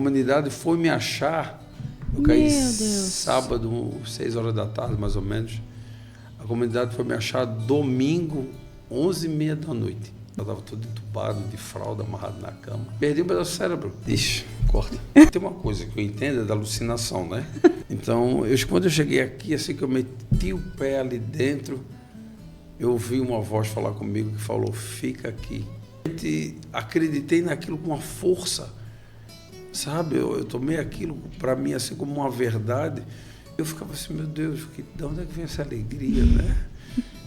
A comunidade foi me achar, eu caí sábado, 6 horas da tarde, mais ou menos. A comunidade foi me achar domingo, 11h30 da noite. Eu estava todo entubado, de fralda, amarrado na cama. Perdi um pedaço do cérebro. Ixi, corta. Tem uma coisa que eu entendo, é da alucinação, né? Então, quando eu cheguei aqui, assim que eu meti o pé ali dentro, eu ouvi uma voz falar comigo que falou, fica aqui. Acreditei naquilo com uma força, sabe? Eu tomei aquilo para mim assim como uma verdade. Eu ficava assim, meu Deus, de onde é que vem essa alegria, né?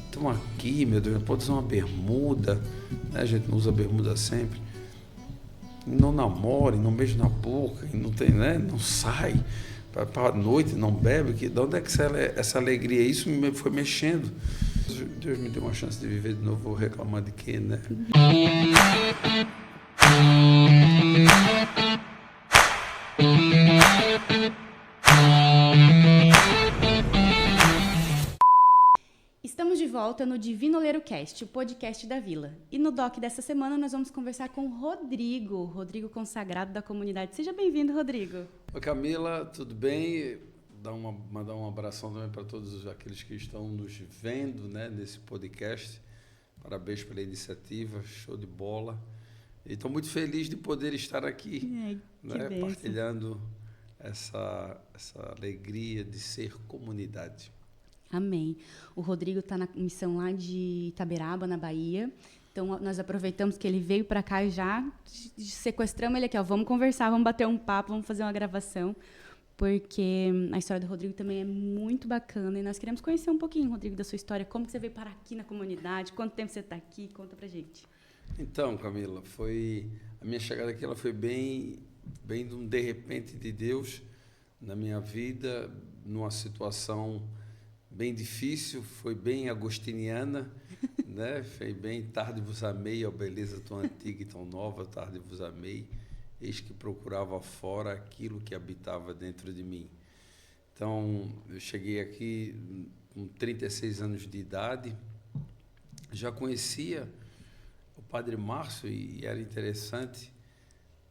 Estão aqui, meu Deus, pode usar uma bermuda, né? A gente não usa bermuda sempre. E não namora, e não beija na boca, e não tem, né? Não sai para a noite, não bebe. De onde é que essa alegria? Isso me foi mexendo. Deus me deu uma chance de viver de novo, vou reclamar de quê, né? Estamos de volta no Divino Oleiro Cast, o podcast da Vila. E no doc dessa semana nós vamos conversar com o Rodrigo consagrado da comunidade. Seja bem-vindo, Rodrigo. Oi, Camila, tudo bem? Mandar um abração também para todos aqueles que estão nos vendo, né, nesse podcast. Parabéns pela iniciativa, show de bola. E estou muito feliz de poder estar aqui, né, partilhando essa alegria de ser comunidade. Amém. O Rodrigo está na missão lá de Itaberaba, na Bahia. Então, nós aproveitamos que ele veio para cá e já sequestramos ele aqui. Ó, vamos conversar, vamos bater um papo, vamos fazer uma gravação, porque a história do Rodrigo também é muito bacana. E nós queremos conhecer um pouquinho, Rodrigo, da sua história. Como que você veio parar aqui na comunidade? Quanto tempo você está aqui? Conta pra gente. Então, Camila, a minha chegada aqui ela foi bem de repente de Deus na minha vida, numa situação bem difícil, foi bem agostiniana, né? Foi bem tarde vos amei, ó beleza tão antiga e tão nova, tarde vos amei, eis que procurava fora aquilo que habitava dentro de mim. Então, eu cheguei aqui com 36 anos de idade, já conhecia o Padre Márcio e era interessante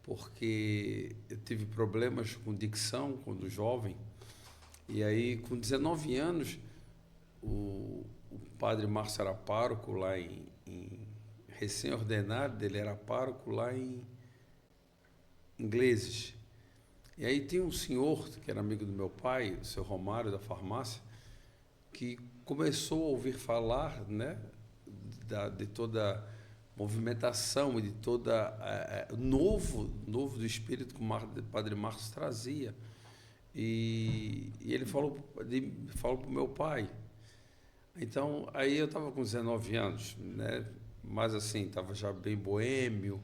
porque eu tive problemas com dicção quando jovem, e aí com 19 anos o Padre Márcio era pároco lá em recém-ordenado, ele era pároco lá em Ingleses. E aí tem um senhor que era amigo do meu pai, o seu Romário da farmácia, que começou a ouvir falar, né, de toda a movimentação e de toda novo do espírito que o Padre Márcio trazia. E ele falou para o meu pai. Então, aí eu estava com 19 anos, né? Mas assim, estava já bem boêmio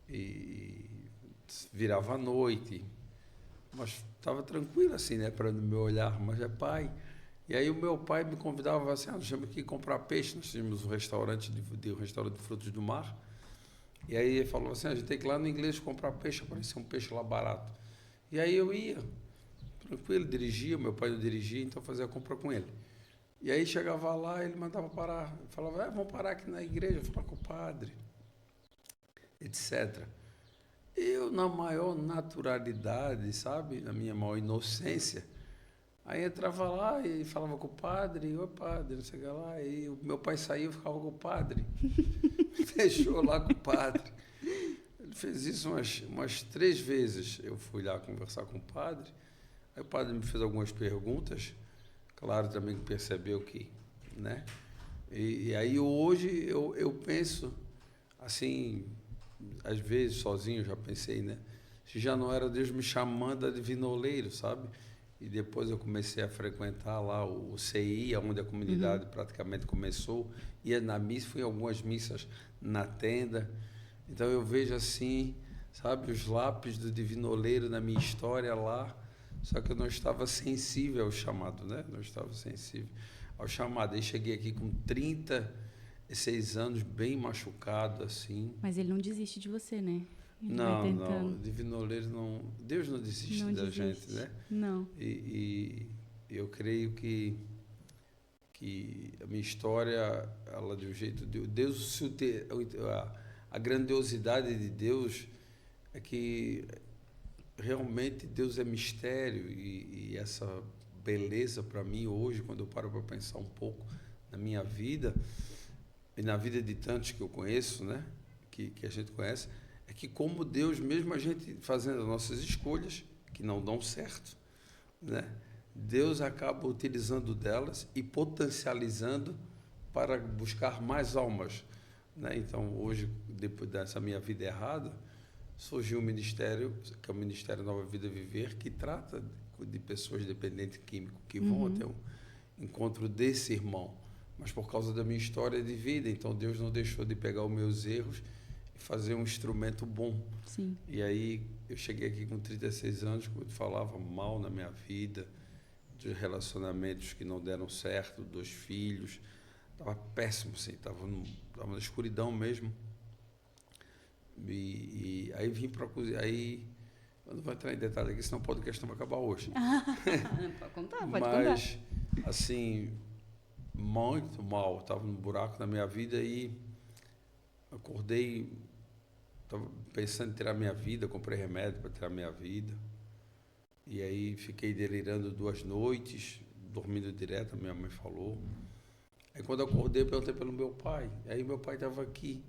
e virava à noite, mas estava tranquilo assim, né? Para no meu olhar, mas é pai. E aí o meu pai me convidava assim, nós tínhamos que ir comprar peixe, nós tínhamos um restaurante de frutos do mar, e aí ele falou assim, a gente tem que ir lá no Inglês comprar peixe, aparecia um peixe lá barato. E aí eu ia, tranquilo, dirigia, meu pai não dirigia, então eu fazia a compra com ele. E aí chegava lá, ele mandava parar, falava, vamos parar aqui na igreja, falar com o padre, etc. Eu, na maior naturalidade, sabe, na minha maior inocência, aí entrava lá e falava com o padre, oi padre, não sei o que lá, e o meu pai saía e ficava com o padre, deixou lá com o padre. Ele fez isso umas 3 vezes, eu fui lá conversar com o padre, aí o padre me fez algumas perguntas, claro também que percebeu que, né? E aí hoje eu penso, assim, às vezes sozinho já pensei, né? Se já não era Deus me chamando a Divino Oleiro, sabe? E depois eu comecei a frequentar lá o CI, onde a comunidade praticamente começou, ia na missa, fui em algumas missas na tenda. Então eu vejo assim, sabe, os lápis do Divino Oleiro na minha história lá, só que eu não estava sensível ao chamado, né? Não estava sensível ao chamado. Aí cheguei aqui com 36 anos, bem machucado, assim. Mas ele não desiste de você, né? Ele não, Divino Oleiro não... Deus não desiste da gente, né? Não. E eu creio que a minha história, ela de um jeito... Deus, a grandiosidade de Deus é que realmente Deus é mistério e essa beleza para mim hoje, quando eu paro para pensar um pouco na minha vida e na vida de tantos que eu conheço, né, que a gente conhece, é que como Deus, mesmo a gente fazendo as nossas escolhas, que não dão certo, né, Deus acaba utilizando delas e potencializando para buscar mais almas, né? Então, hoje, depois dessa minha vida errada, surgiu um ministério, que é o Ministério Nova Vida Viver, que trata de pessoas dependentes químicos, que vão até um encontro desse irmão, mas por causa da minha história de vida, então Deus não deixou de pegar os meus erros e fazer um instrumento bom. Sim. E aí, eu cheguei aqui com 36 anos, quando falava mal na minha vida, de relacionamentos que não deram certo, 2 filhos, estava péssimo, assim, estava na escuridão mesmo. E aí vim para a cozinha, aí eu não vou entrar em detalhe aqui, senão o podcast não vai acabar hoje. Pode contar, pode Mas, assim, muito mal, estava num buraco na minha vida e acordei, estava pensando em tirar minha vida, comprei remédio para tirar minha vida. E aí fiquei delirando 2 noites, dormindo direto, a minha mãe falou. Aí quando eu acordei, eu perguntei pelo meu pai. Aí meu pai estava aqui.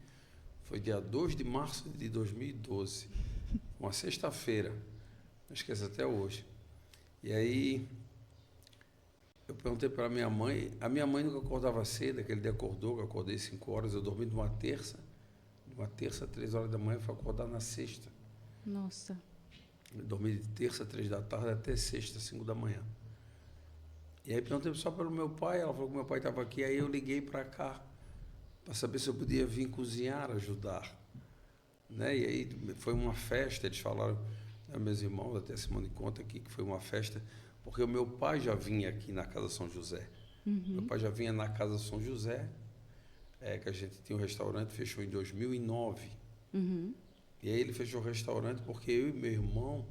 Foi dia 2 de março de 2012, uma sexta-feira, não esqueço até hoje. E aí eu perguntei para a minha mãe nunca acordava cedo, aquele dia acordou, eu acordei 5 horas, eu dormi de uma terça 3 horas da manhã, fui acordar na sexta. Nossa. Eu dormi de terça, 3 da tarde, até sexta, 5 da manhã. E aí perguntei só pelo meu pai, ela falou que meu pai estava aqui, aí eu liguei para cá, para saber se eu podia vir cozinhar, ajudar. Né? E aí foi uma festa, eles falaram, né, meus irmãos, até Simone conta aqui, que foi uma festa, porque o meu pai já vinha aqui na Casa São José. Meu pai já vinha na Casa São José, que a gente tinha um restaurante, fechou em 2009. E aí ele fechou o restaurante porque eu e meu irmão,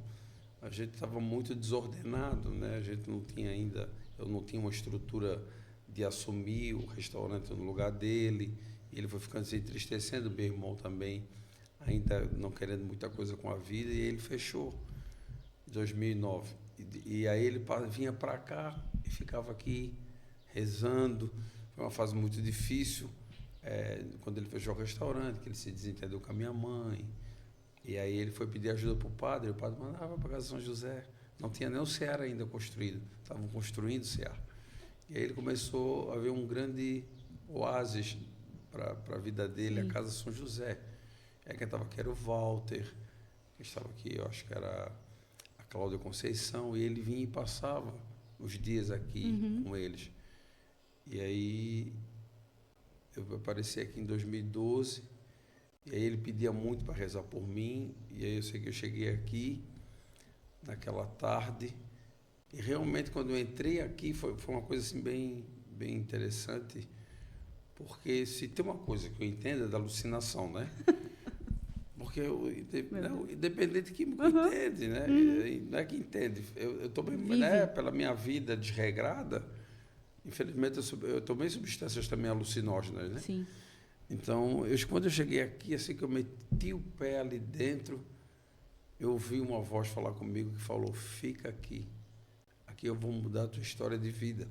a gente estava muito desordenado, né? A gente não tinha ainda, eu não tinha uma estrutura de assumir o restaurante no lugar dele. Ele foi ficando se entristecendo, meu irmão também, ainda não querendo muita coisa com a vida, e ele fechou em 2009. E aí ele vinha para cá e ficava aqui rezando. Foi uma fase muito difícil, quando ele fechou o restaurante, que ele se desentendeu com a minha mãe. E aí ele foi pedir ajuda para o padre mandava para a Casa São José. Não tinha nem o CEAR ainda construído, estavam construindo o CEAR. E aí ele começou a ver um grande oásis para a vida dele, a Casa São José. Aí quem estava aqui era o Walter, que estava aqui, eu acho que era a Cláudia Conceição, e ele vinha e passava os dias aqui com eles. E aí eu apareci aqui em 2012, e aí ele pedia muito para rezar por mim, e aí eu sei que eu cheguei aqui naquela tarde, e realmente quando eu entrei aqui foi uma coisa assim bem interessante, porque se tem uma coisa que eu entendo é da alucinação, né? Porque independente que entende, né? Não é que entende. Eu tomei, né, pela minha vida desregrada, infelizmente eu tomei substâncias também alucinógenas, né? Sim. Então, quando eu cheguei aqui, assim que eu meti o pé ali dentro, eu ouvi uma voz falar comigo que falou: fica aqui, aqui eu vou mudar a tua história de vida.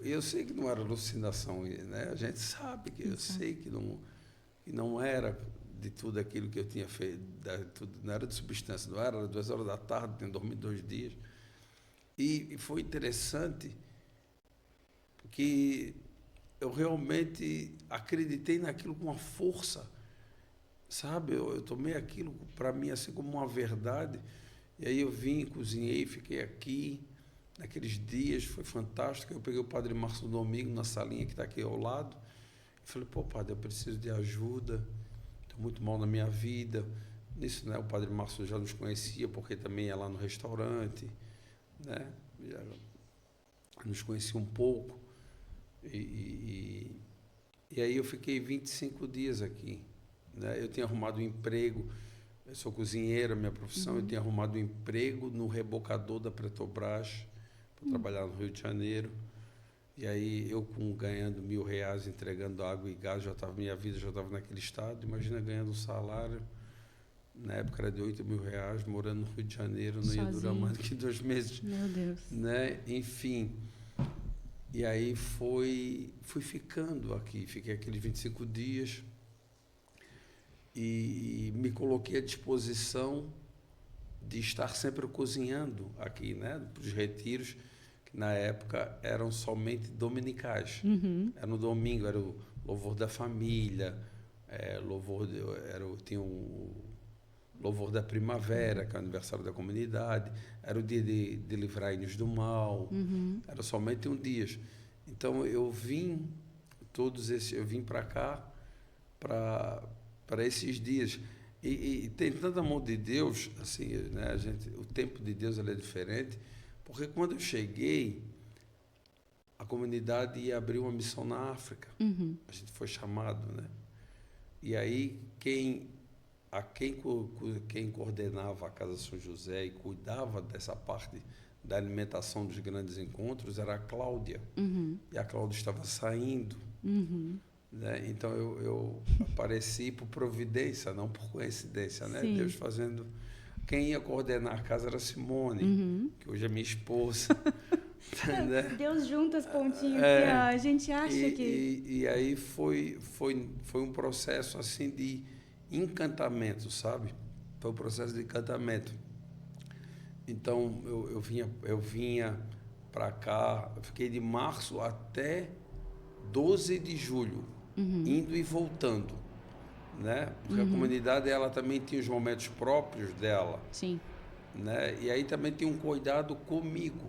Eu sei que não era alucinação, né? A gente sabe que eu sei que não era de tudo aquilo que eu tinha feito, não era de substância, não era 2 horas da tarde, tinha dormido 2 dias. E foi interessante que eu realmente acreditei naquilo com uma força, sabe? Eu tomei aquilo para mim assim como uma verdade. E aí eu vim, cozinhei, fiquei aqui. Naqueles dias foi fantástico. Eu peguei o Padre Márcio Domingo na salinha que está aqui ao lado. E falei: pô, padre, eu preciso de ajuda. Estou muito mal na minha vida. Nisso, né, o Padre Márcio já nos conhecia, porque também ia lá no restaurante, né? Já nos conhecia um pouco. E aí eu fiquei 25 dias aqui, né? Eu tinha arrumado um emprego, eu sou cozinheiro, minha profissão, eu tinha arrumado um emprego no rebocador da Petrobras, para trabalhar no Rio de Janeiro. E aí eu ganhando R$1.000, entregando água e gás, minha vida já estava naquele estado. Imagina ganhando um salário Na época era de R$ 8.000, morando no Rio de Janeiro, não ia durar Sozinho. mais do que 2 meses. Meu Deus. Né? Enfim, e aí fui ficando aqui, fiquei aqueles 25 dias e me coloquei à disposição de estar sempre cozinhando aqui, né? Para os retiros, que na época eram somente dominicais. Era no domingo, era o louvor da família, tinha o louvor da primavera, que é o aniversário da comunidade, era o dia de livrar-nos do mal, era somente um dia. Então eu vim para cá para esses dias. E tem tanta mão de Deus, assim, né? O tempo de Deus ele é diferente, porque quando eu cheguei, a comunidade ia abrir uma missão na África. A gente foi chamado, né? E aí quem coordenava a Casa São José e cuidava dessa parte da alimentação dos grandes encontros era a Cláudia. E a Cláudia estava saindo. Né? Então eu apareci por providência, não por coincidência, né? Deus fazendo. Quem ia coordenar a casa era a Simone, que hoje é minha esposa. Né? Deus junta as pontinhas que a gente acha que. E aí foi um processo assim de encantamento, sabe? Foi um processo de encantamento. Então eu vinha para cá, eu fiquei de março até 12 de julho, indo e voltando, né? Porque a comunidade ela também tinha os momentos próprios dela. Sim. Né? E aí também tinha um cuidado comigo,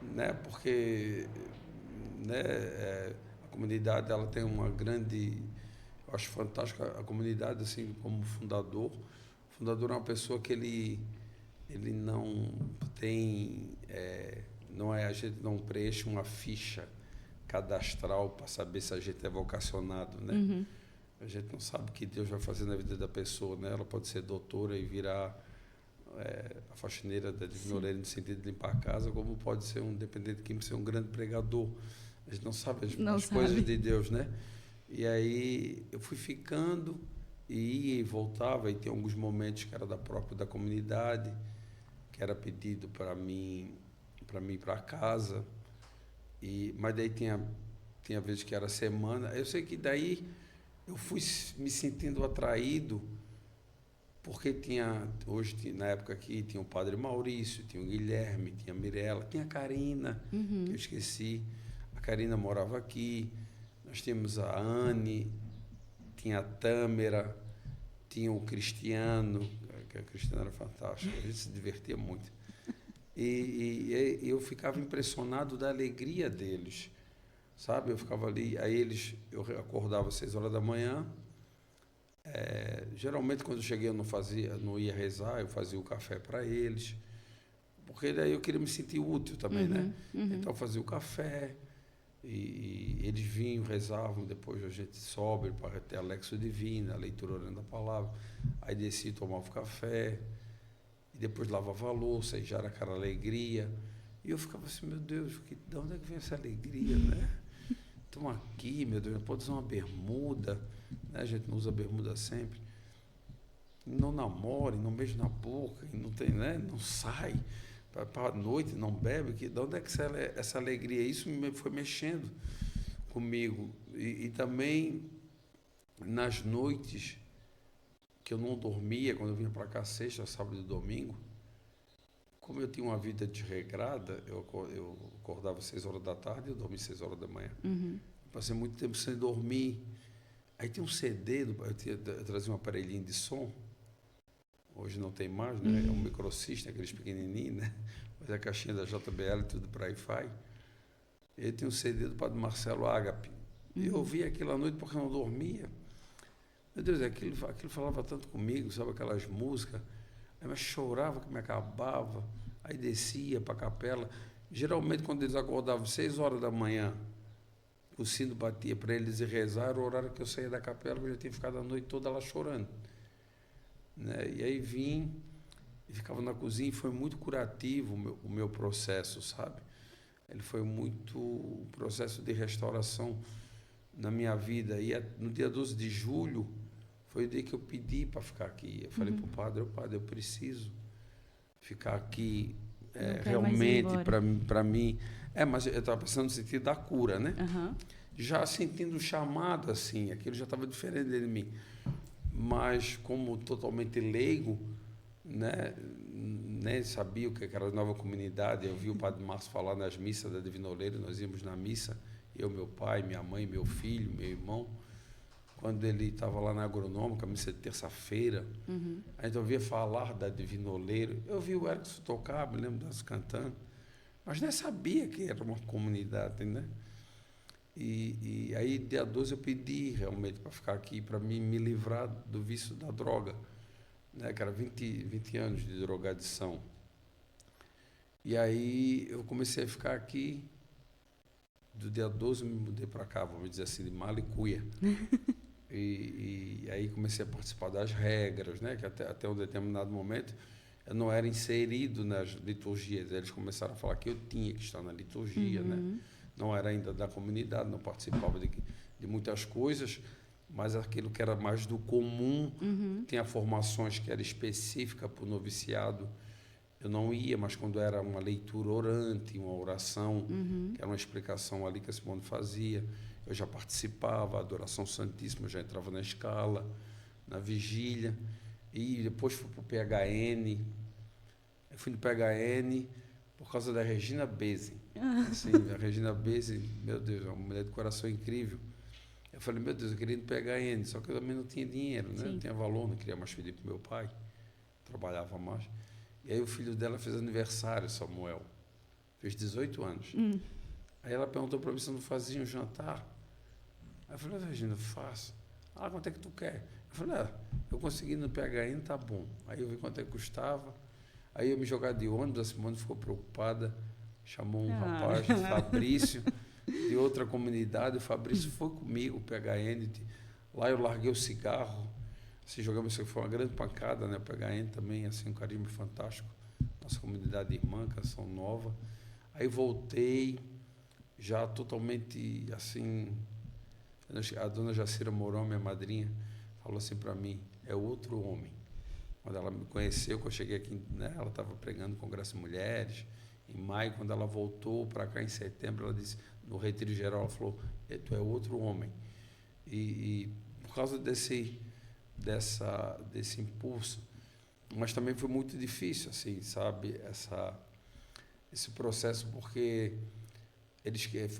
né? Porque, né, a comunidade ela tem uma grande, eu acho fantástica a comunidade assim como fundador. O fundador é uma pessoa que ele não tem, a gente não preenche uma ficha cadastral para saber se a gente é vocacionado, né? A gente não sabe o que Deus vai fazer na vida da pessoa, né? Ela pode ser doutora e virar a faxineira da Divina Orelha no sentido de limpar a casa, como pode ser um dependente químico, ser um grande pregador. A gente não sabe as coisas de Deus, né? E aí eu fui ficando e ia e voltava, e tem alguns momentos que era da comunidade, que era pedido para mim ir para casa, mas daí tinha vezes que era semana. Eu sei que daí eu fui me sentindo atraído, porque na época aqui, tinha o Padre Maurício, tinha o Guilherme, tinha a Mirella, tinha a Karina, que eu esqueci. A Karina morava aqui, nós tínhamos a Anne, tinha a Tâmara, tinha o Cristiano, que a Cristiano era fantástico, a gente se divertia muito. E eu ficava impressionado da alegria deles, sabe? Eu ficava ali, eu acordava às 6 horas da manhã. Geralmente quando eu cheguei eu não ia rezar, eu fazia o café para eles, porque daí eu queria me sentir útil também, né? Então eu fazia o café e eles vinham, rezavam, depois a gente sobe para ter a Lexo Divina, a leitura orando a palavra, aí descia e tomava o café, e depois lavava a louça, e já era aquela alegria, e eu ficava assim, meu Deus, de onde é que vem essa alegria, né? Estão aqui, meu Deus, pode usar uma bermuda, né? A gente não usa bermuda sempre, não namora, não beija na boca, e não tem, né? Não sai para a noite, não bebe, de onde é que essa alegria? Isso foi mexendo comigo. E também nas noites que eu não dormia, quando eu vinha para cá sexta, sábado e domingo, como eu tinha uma vida desregrada, eu acordava às 6 horas da tarde e eu dormia às 6 horas da manhã. Passei muito tempo sem dormir. Aí tinha um CD, eu trazia um aparelhinho de som, hoje não tem mais, né? É um microsystem, aqueles pequenininhos, né? Mas a caixinha da JBL, tudo para Wi-Fi. E aí tinha um CD do Padre Marcelo Ágape. E eu ouvia aquilo à noite porque eu não dormia. Meu Deus, aquilo falava tanto comigo, sabe? Aquelas músicas. Aí eu chorava que me acabava. Aí descia para a capela. Geralmente, quando eles acordavam 6 horas da manhã, o sino batia para eles e rezar, era o horário que eu saía da capela, eu já tinha ficado a noite toda lá chorando. Né? E aí vim e ficava na cozinha, e foi muito curativo o meu processo, sabe? Ele foi muito um processo de restauração na minha vida. E no dia 12 de julho foi o dia que eu pedi para ficar aqui. Eu falei para o padre, padre, eu preciso ficar aqui realmente para mim. Mas eu estava pensando no sentido da cura, né? Já sentindo o chamado, assim, aquilo já estava diferente de mim. Mas como totalmente leigo, né? Nem sabia o que era a nova comunidade. Eu vi o padre Márcio falar nas missas da Divina Oleira, nós íamos na missa, eu, meu pai, minha mãe, meu filho, meu irmão. Quando ele estava lá na Agronômica, missa de terça-feira, a gente ouvia falar da Divina Oleira. Eu vi o Erickson tocar, me lembro das cantando, mas nem sabia que era uma comunidade, né? E aí, dia 12, eu pedi realmente para ficar aqui, para me livrar do vício da droga, né? Que era 20 anos de drogadição. E aí, eu comecei a ficar aqui. Do dia 12, eu me mudei para cá, vamos dizer assim, de Malicuia. E aí comecei a participar das regras, né? Que até um determinado momento eu não era inserido nas liturgias. Eles começaram a falar que eu tinha que estar na liturgia, né? Não era ainda da comunidade, não participava de muitas coisas, mas aquilo que era mais do comum, tinha formações que era específica para o noviciado, eu não ia, mas quando era uma leitura orante, uma oração, que era uma explicação ali que a Simone fazia, eu já participava, a adoração santíssima, eu já entrava na escala, na vigília, e depois fui para o PHN. Eu fui no PHN por causa da Regina Beze. Assim, a Regina Beze, meu Deus, é uma mulher de coração incrível. Eu falei, meu Deus, eu queria ir no PHN, só que eu também não tinha dinheiro, né? Não tinha valor, não queria mais pedir para o meu pai, trabalhava mais. E aí o filho dela fez aniversário, Samuel, fez 18 anos. Aí ela perguntou para mim se eu não fazia um jantar. Aí eu falei, Regina, faço. Quanto é que tu quer? Eu falei, eu consegui no PHN, tá bom. Aí eu vi quanto é que custava. Aí eu me jogar de ônibus, a Simone ficou preocupada, chamou um rapaz, Fabrício, de outra comunidade. O Fabrício foi comigo, o PHN. Lá eu larguei o cigarro. Se jogamos, isso foi uma grande pancada, né? O PHN também, assim, um carisma fantástico. Nossa comunidade irmã, Canção Nova. Aí voltei, já totalmente, assim... A dona Jacira Mourão, minha madrinha, falou assim para mim, é outro homem. Quando ela me conheceu, quando eu cheguei aqui, né, ela estava pregando no Congresso de Mulheres. Em maio, quando ela voltou para cá em setembro, ela disse, no Retiro Geral, ela falou, tu é outro homem. E por causa desse impulso, mas também foi muito difícil, assim, sabe, esse processo, porque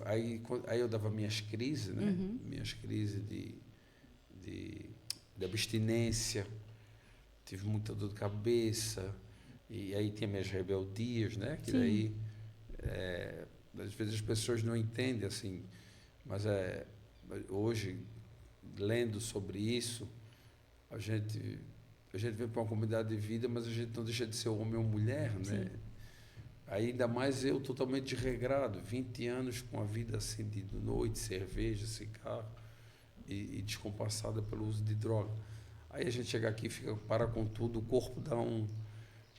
aí eu dava minhas crises, né? Minhas crises de abstinência, tive muita dor de cabeça, e aí tinha minhas rebeldias, né? Que daí, às vezes as pessoas não entendem, assim, mas hoje, lendo sobre isso, a gente vem para uma comunidade de vida, mas a gente não deixa de ser homem ou mulher, né? Ainda mais eu, totalmente desregrado, 20 anos com a vida assim de noite, cerveja, cigarro, e descompassada pelo uso de droga. Aí a gente chega aqui, para com tudo, o corpo dá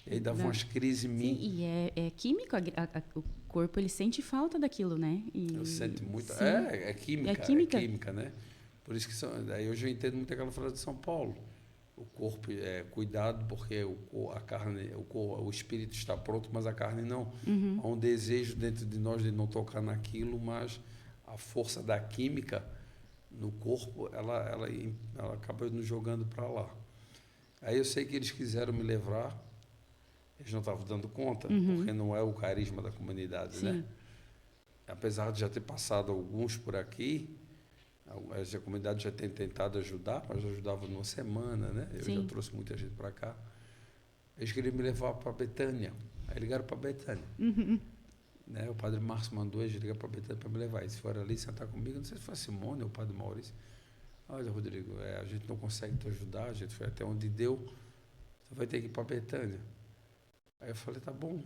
e aí dava umas crises em mim. Sim, e é químico, o corpo ele sente falta daquilo, né? Eu sinto muito. Sim. É química, né? Por isso que aí hoje eu entendo muito aquela frase de São Paulo. O corpo cuidado, porque a carne, o espírito está pronto, mas a carne não. Há um desejo dentro de nós de não tocar naquilo, mas a força da química no corpo, ela acaba nos jogando para lá. Aí eu sei que eles quiseram me levar, eles não estavam dando conta, porque não é o carisma da comunidade, né? Apesar de já ter passado alguns por aqui, a comunidade já tem tentado ajudar, mas ajudava numa semana, né? Eu já trouxe muita gente para cá. Eles queriam me levar para Betânia. Aí ligaram para Betânia. Né? O padre Márcio mandou eles ligar para Betânia para me levar. Eles foram ali sentar comigo, não sei se foi a Simone ou o padre Maurício. Olha, Rodrigo, a gente não consegue te ajudar, a gente foi até onde deu, você vai ter que ir para Betânia. Aí eu falei, tá bom,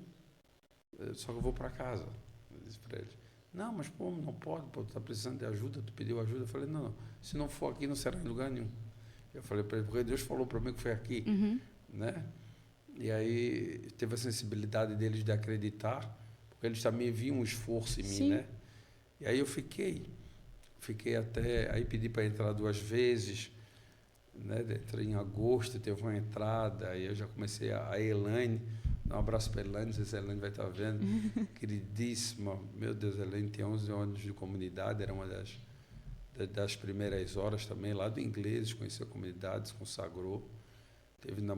só que eu vou para casa. Eu disse para eles. Não, mas pô, não pode, tu está precisando de ajuda, tu pediu ajuda. Eu falei, não, se não for aqui, não será em lugar nenhum. Eu falei para ele, porque Deus falou para mim que foi aqui, né? E aí teve a sensibilidade deles de acreditar, porque eles também viam um esforço em mim, né? E aí eu fiquei até, aí pedi para entrar 2 vezes, né? Entrei em agosto, teve uma entrada, aí eu já comecei a Elaine, dá um abraço para a Elaine, não sei se a Elaine vai estar vendo, queridíssima, meu Deus, a Elaine tem 11 anos de comunidade, era uma das primeiras horas também, lá do inglês, conheceu a comunidade, se consagrou, teve na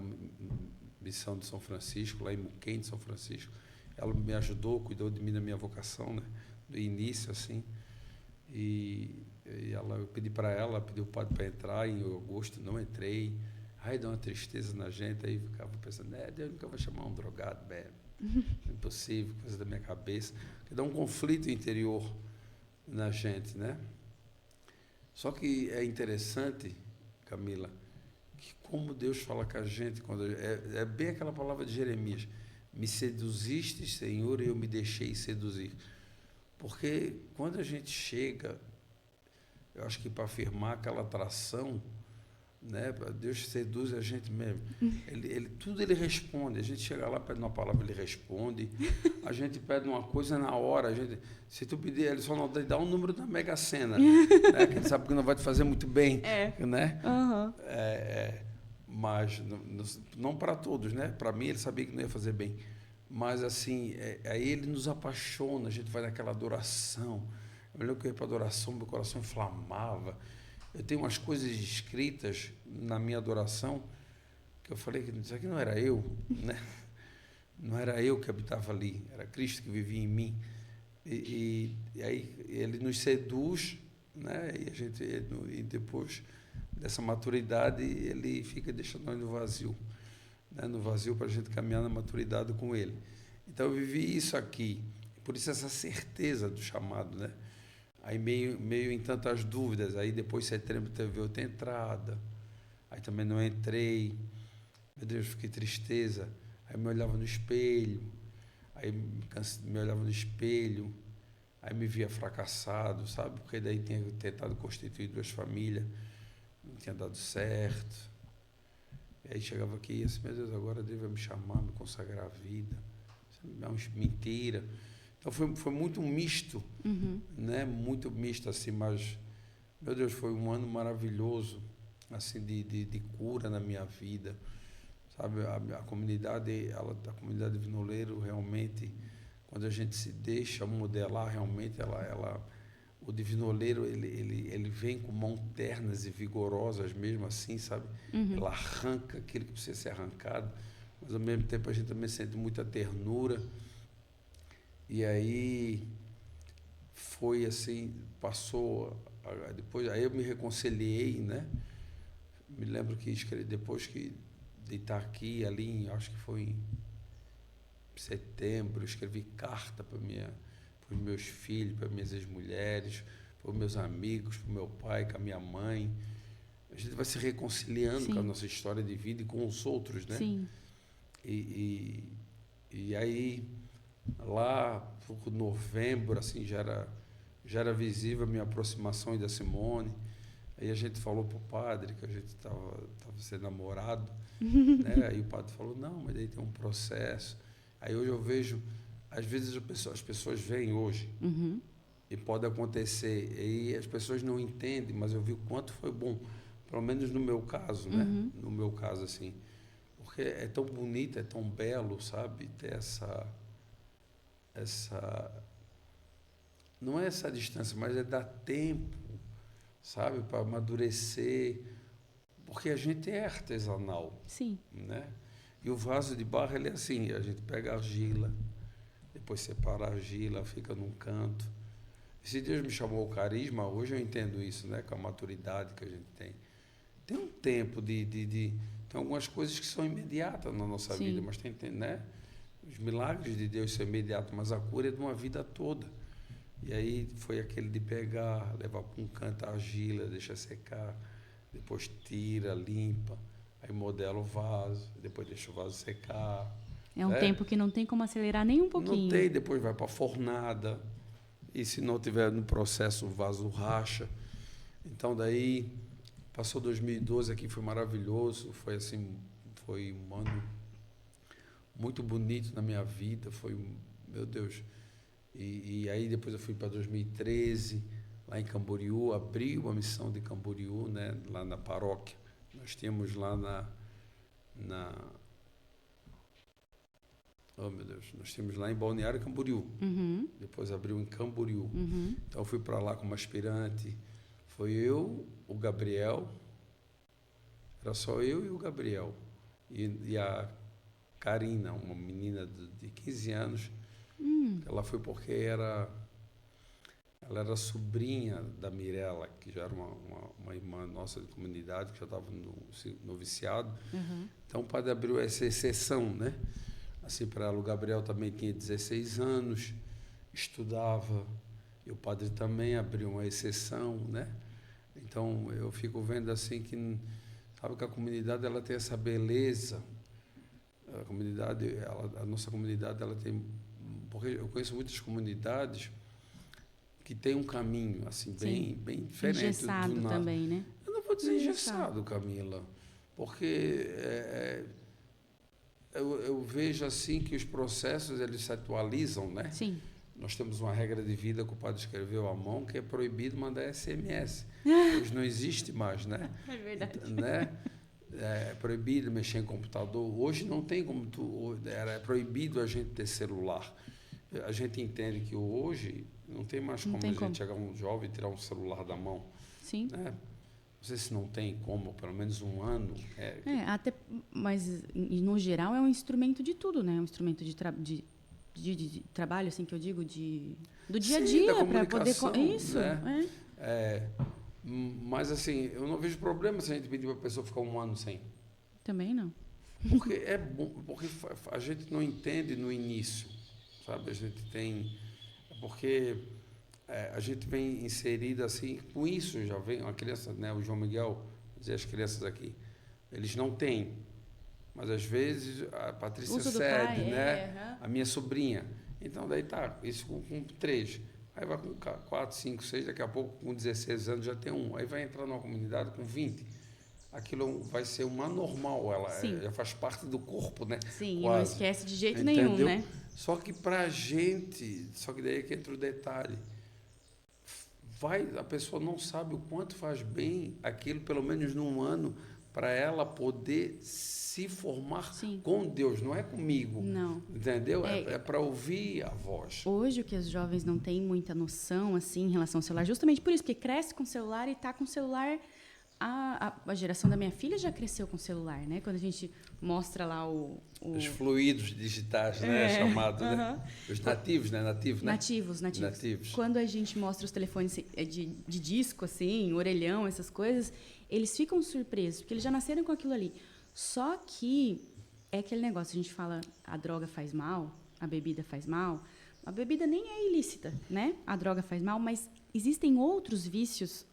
missão de São Francisco, lá em Muquém de São Francisco, ela me ajudou, cuidou de mim na minha vocação, né? Do início, assim, eu pedi para ela, pedi o padre para entrar em agosto, não entrei. Aí deu uma tristeza na gente, aí ficava pensando, Deus nunca vai chamar um drogado, impossível, coisa da minha cabeça. Porque dá um conflito interior na gente, né? Só que é interessante, Camila, que como Deus fala com a gente, quando é bem aquela palavra de Jeremias, me seduziste, Senhor, e eu me deixei seduzir. Porque quando a gente chega, eu acho que para afirmar aquela atração, né, Deus seduz a gente mesmo. Tudo ele responde. A gente chega lá, pede uma palavra, ele responde. A gente pede uma coisa na hora. Se tu pedir, ele só não dá um número da Mega Sena, né, que ele sabe que não vai te fazer muito bem. Né? Uhum. Mas não para todos, né? Para mim, ele sabia que não ia fazer bem. Mas, assim, aí ele nos apaixona, a gente vai naquela adoração. Eu lembro que eu ia para a adoração, meu coração inflamava. Eu tenho umas coisas escritas na minha adoração que eu falei que isso aqui não era eu, né? Não era eu que habitava ali, era Cristo que vivia em mim. E aí ele nos seduz, né? E depois dessa maturidade, ele fica deixando nós no vazio. Né, no vazio para a gente caminhar na maturidade com ele. Então eu vivi isso aqui, por isso essa certeza do chamado, né? Aí meio em tantas dúvidas, aí depois setembro teve outra entrada, aí também não entrei, meu Deus, fiquei tristeza, aí me olhava no espelho, aí me olhava no espelho, aí me via fracassado, sabe? Porque daí tinha tentado constituir 2 famílias, não tinha dado certo. E aí chegava aqui e assim, meu Deus, agora Deus vai me chamar, me consagrar a vida. É uma mentira. Então foi muito misto, né? Muito misto, assim, mas, meu Deus, foi um ano maravilhoso, assim, de cura na minha vida. Sabe, a comunidade Vinoleiro, realmente, quando a gente se deixa modelar, realmente, o divinoleiro, ele vem com mãos ternas e vigorosas mesmo assim, sabe? Ela arranca aquilo que precisa ser arrancado, mas ao mesmo tempo a gente também sente muita ternura. E aí foi assim, passou, depois aí eu me reconciliei, né? Me lembro que depois de estar aqui, ali, acho que foi em setembro, eu escrevi carta para os meus filhos, para minhas ex-mulheres, para os meus amigos, para o meu pai, com a minha mãe. A gente vai se reconciliando com a nossa história de vida e com os outros, né? Sim. E aí, lá por novembro, assim, já era visível a minha aproximação da Simone. Aí a gente falou para o padre que a gente estava sendo namorado, né? Aí o padre falou, não, mas aí tem um processo. Aí hoje eu vejo, às vezes as pessoas veem hoje, e pode acontecer, e as pessoas não entendem, mas eu vi o quanto foi bom, pelo menos no meu caso, né? No meu caso, assim, porque é tão bonito, é tão belo, sabe? Ter não é essa distância, mas é dar tempo, sabe? Para amadurecer, porque a gente é artesanal. Sim. Né? E o vaso de barro, ele é assim, a gente pega a argila, depois separa a argila, fica num canto. E se Deus me chamou o carisma, hoje eu entendo isso, né? Com a maturidade que a gente tem. Tem um tempo tem algumas coisas que são imediatas na nossa vida, mas tem, né? Os milagres de Deus são imediatos, mas a cura é de uma vida toda. E aí foi aquele de pegar, levar para um canto a argila, deixa secar, depois tira, limpa, aí modela o vaso, depois deixa o vaso secar. É um tempo que não tem como acelerar nem um pouquinho. Não tem, depois vai para a fornada, e se não tiver no processo, o vaso racha. Então, daí, passou 2012 aqui, foi maravilhoso, foi assim, foi um ano muito bonito na minha vida, foi, meu Deus. E aí depois eu fui para 2013, lá em Camboriú, abri uma missão de Camboriú, né, lá na paróquia Nós tínhamos lá oh, meu Deus, nós tínhamos lá em Balneário Camboriú. Depois abriu em Camboriú. Então eu fui para lá como aspirante. Foi eu, o Gabriel, era só eu e o Gabriel. E a Karina, uma menina de 15 anos. Ela foi porque ela era sobrinha da Mirella, que já era uma irmã nossa de comunidade, que já estava no noviciado. Então o padre abriu essa exceção, né? Assim, para ela. O Gabriel também tinha 16 anos, estudava, e o padre também abriu uma exceção, né? Então eu fico vendo assim que, sabe, que a comunidade ela tem essa beleza. A comunidade, a nossa comunidade, ela tem, porque eu conheço muitas comunidades que tem um caminho assim bem diferente. Engessado do também, né? Eu não vou dizer engessado, Camila, porque eu vejo assim que os processos eles se atualizam, né? Sim. Nós temos uma regra de vida que o padre escreveu à mão, que é proibido mandar SMS. Hoje não existe mais, né? É verdade. Né? É proibido mexer em computador. Hoje não tem como era proibido a gente ter celular. A gente entende que hoje não tem mais como a gente chegar um jovem e tirar um celular da mão. Sim. Né? Não sei se não tem como, pelo menos um ano. Até, mas no geral é um instrumento de tudo, né? É um instrumento de trabalho, assim que eu digo, do dia a dia, para poder... Isso, né? Mas assim, eu não vejo problema se a gente pedir para a pessoa ficar um ano sem. Também não. Porque é bom, porque a gente não entende no início, sabe? A gente tem... Porque a gente vem inserido assim, com isso já vem uma criança, né? O João Miguel, dizer as crianças aqui, eles não têm, mas às vezes a Patrícia cede, né? A minha sobrinha. Então daí tá, isso com 3. Aí vai com 4, 5, 6, daqui a pouco com 16 anos já tem um. Aí vai entrar numa comunidade com 20. Aquilo vai ser uma normal, ela já faz parte do corpo, né? Sim, quase. Não esquece de jeito nenhum, né? Só que pra gente, só que daí é que entra o detalhe. A pessoa não sabe o quanto faz bem aquilo, pelo menos num ano, para ela poder se formar com Deus, não é comigo. Não. Entendeu? É para ouvir a voz. Hoje o que os jovens não têm muita noção assim em relação ao celular, justamente por isso, porque cresce com o celular e está com o celular. A geração da minha filha já cresceu com o celular, né? Quando a gente mostra lá os fluidos digitais, né? Chamados, né? Os nativos, né? Nativos. Quando a gente mostra os telefones de disco, assim, orelhão, essas coisas, eles ficam surpresos, porque eles já nasceram com aquilo ali. Só que é aquele negócio, a gente fala, a droga faz mal, a bebida faz mal. A bebida nem é ilícita, né? A droga faz mal, mas existem outros vícios,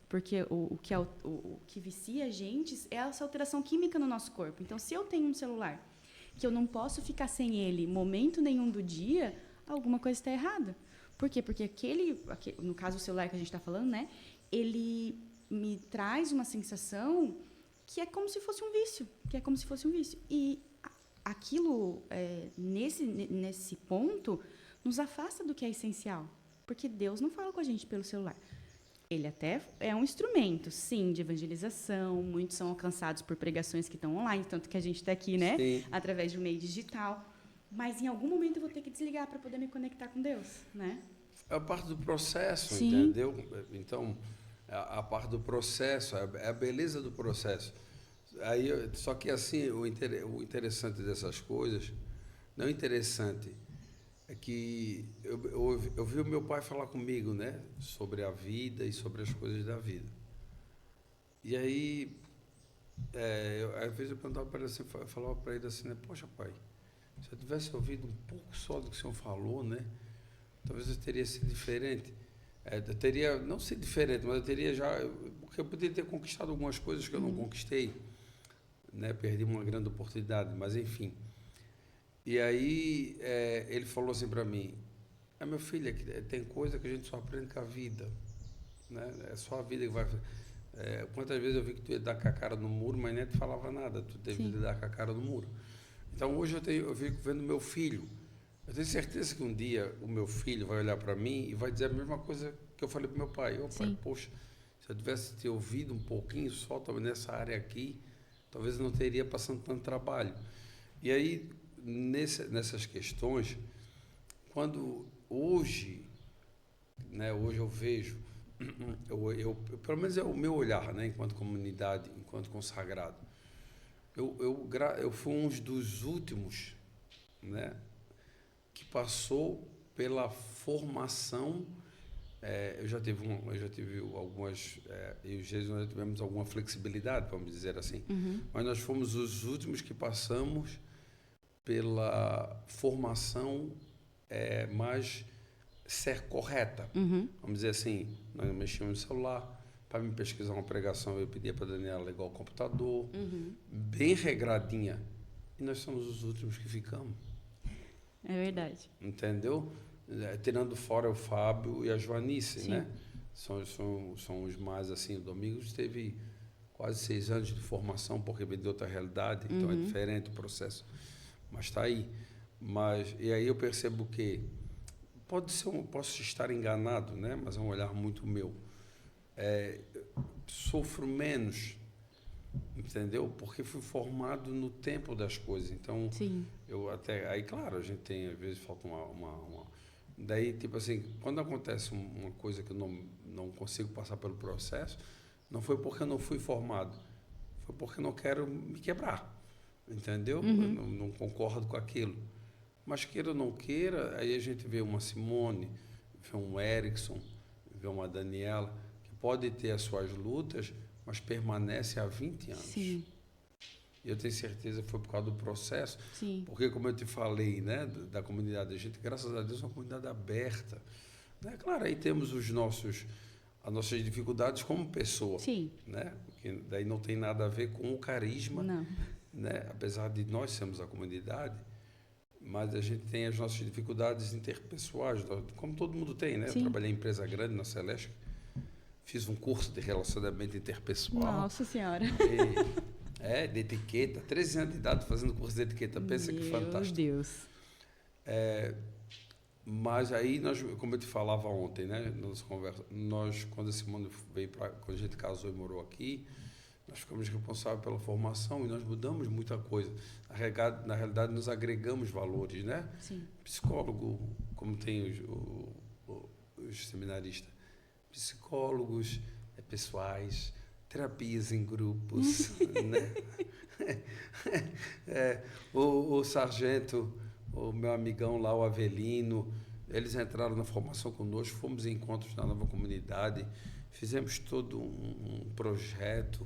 porque o que vicia a gente é essa alteração química no nosso corpo. Então, se eu tenho um celular que eu não posso ficar sem ele momento nenhum do dia, alguma coisa está errada. Por quê? Porque no caso o celular que a gente está falando, né? Ele me traz uma sensação que é como se fosse um vício. E aquilo, nesse ponto, nos afasta do que é essencial. Porque Deus não fala com a gente pelo celular. Ele até é um instrumento, sim, de evangelização. Muitos são alcançados por pregações que estão online, tanto que a gente está aqui, né? Sim. Através de um meio digital. Mas, em algum momento, eu vou ter que desligar para poder me conectar com Deus, né? É a parte do processo, sim. Entendeu? Então, a parte do processo, é a beleza do processo. Só que, assim, o interessante dessas coisas, não interessante, é que eu vi o meu pai falar comigo, né, sobre a vida e sobre as coisas da vida. E aí, às vezes eu perguntava para ele assim, eu falava para ele assim, né, poxa, pai, se eu tivesse ouvido um pouco só do que o senhor falou, né, talvez eu teria sido diferente. Eu teria, não ser diferente, mas eu teria porque eu poderia ter conquistado algumas coisas que eu não conquistei, né, perdi uma grande oportunidade, mas enfim. E aí ele falou assim para mim, meu filho, tem coisa que a gente só aprende com a vida, né? É só a vida que vai... quantas vezes eu vi que tu ia dar com a cara no muro, mas nem tu falava nada, tu teve de dar com a cara no muro. Então hoje eu fico vendo meu filho, eu tenho certeza que um dia o meu filho vai olhar para mim e vai dizer a mesma coisa que eu falei para meu pai. Pai, poxa, Se eu tivesse te ouvido um pouquinho só, talvez nessa área aqui, talvez eu não teria passando tanto trabalho. E aí, nessas questões, quando hoje, né, hoje eu vejo, pelo menos é o meu olhar, né, enquanto comunidade, enquanto consagrado, eu fui um dos últimos, né, que passou pela formação. Eu já tive algumas, eu e o Jesus nós tivemos alguma flexibilidade, vamos dizer assim, mas nós fomos os últimos que passamos pela formação mais ser correta. Vamos dizer assim, nós mexíamos no celular, para me pesquisar uma pregação eu pedia para a Daniela ligar o computador, bem regradinha, e nós somos os últimos que ficamos. É verdade. Entendeu? Tirando fora o Fábio e a Joanice, Sim. né? São os mais, assim, o Domingos teve quase 6 anos de formação, porque veio de outra realidade, então é diferente o processo, mas está aí. E aí eu percebo que posso estar enganado, né? Mas é um olhar muito meu. Sofro menos, entendeu? Porque fui formado no tempo das coisas. Então, Sim. aí, claro, a gente tem, às vezes, falta daí, tipo assim, quando acontece uma coisa que eu não consigo passar pelo processo, não foi porque eu não fui formado, foi porque eu não quero me quebrar, entendeu? Eu não concordo com aquilo. Mas queira ou não queira, aí a gente vê uma Simone, vê um Erickson, vê uma Daniela, que pode ter as suas lutas, mas permanece há 20 anos. Sim. E eu tenho certeza que foi por causa do processo. Sim. Porque, como eu te falei, né, da comunidade, a gente, graças a Deus, é uma comunidade aberta. Né? Claro, aí temos as nossas dificuldades como pessoa. Sim. Né? Porque daí não tem nada a ver com o carisma. Não. Né? Apesar de nós sermos a comunidade, mas a gente tem as nossas dificuldades interpessoais, como todo mundo tem, né? Sim. Eu trabalhei em empresa grande na Celeste, fiz um curso de relacionamento interpessoal. Nossa Senhora. De etiqueta, 13 anos de idade fazendo curso de etiqueta, pensa que fantástico. Meu Deus. Mas aí, como eu te falava ontem, né, nossa conversa, quando a Simone quando a gente casou e morou aqui, nós ficamos responsáveis pela formação e nós mudamos muita coisa. Na realidade, nós agregamos valores, né? Sim. Psicólogo, como tem os seminaristas, psicólogos pessoais, terapias em grupos, né? O sargento, o meu amigão lá, o Avelino, eles entraram na formação conosco, fomos em encontros na nova comunidade, fizemos todo um projeto,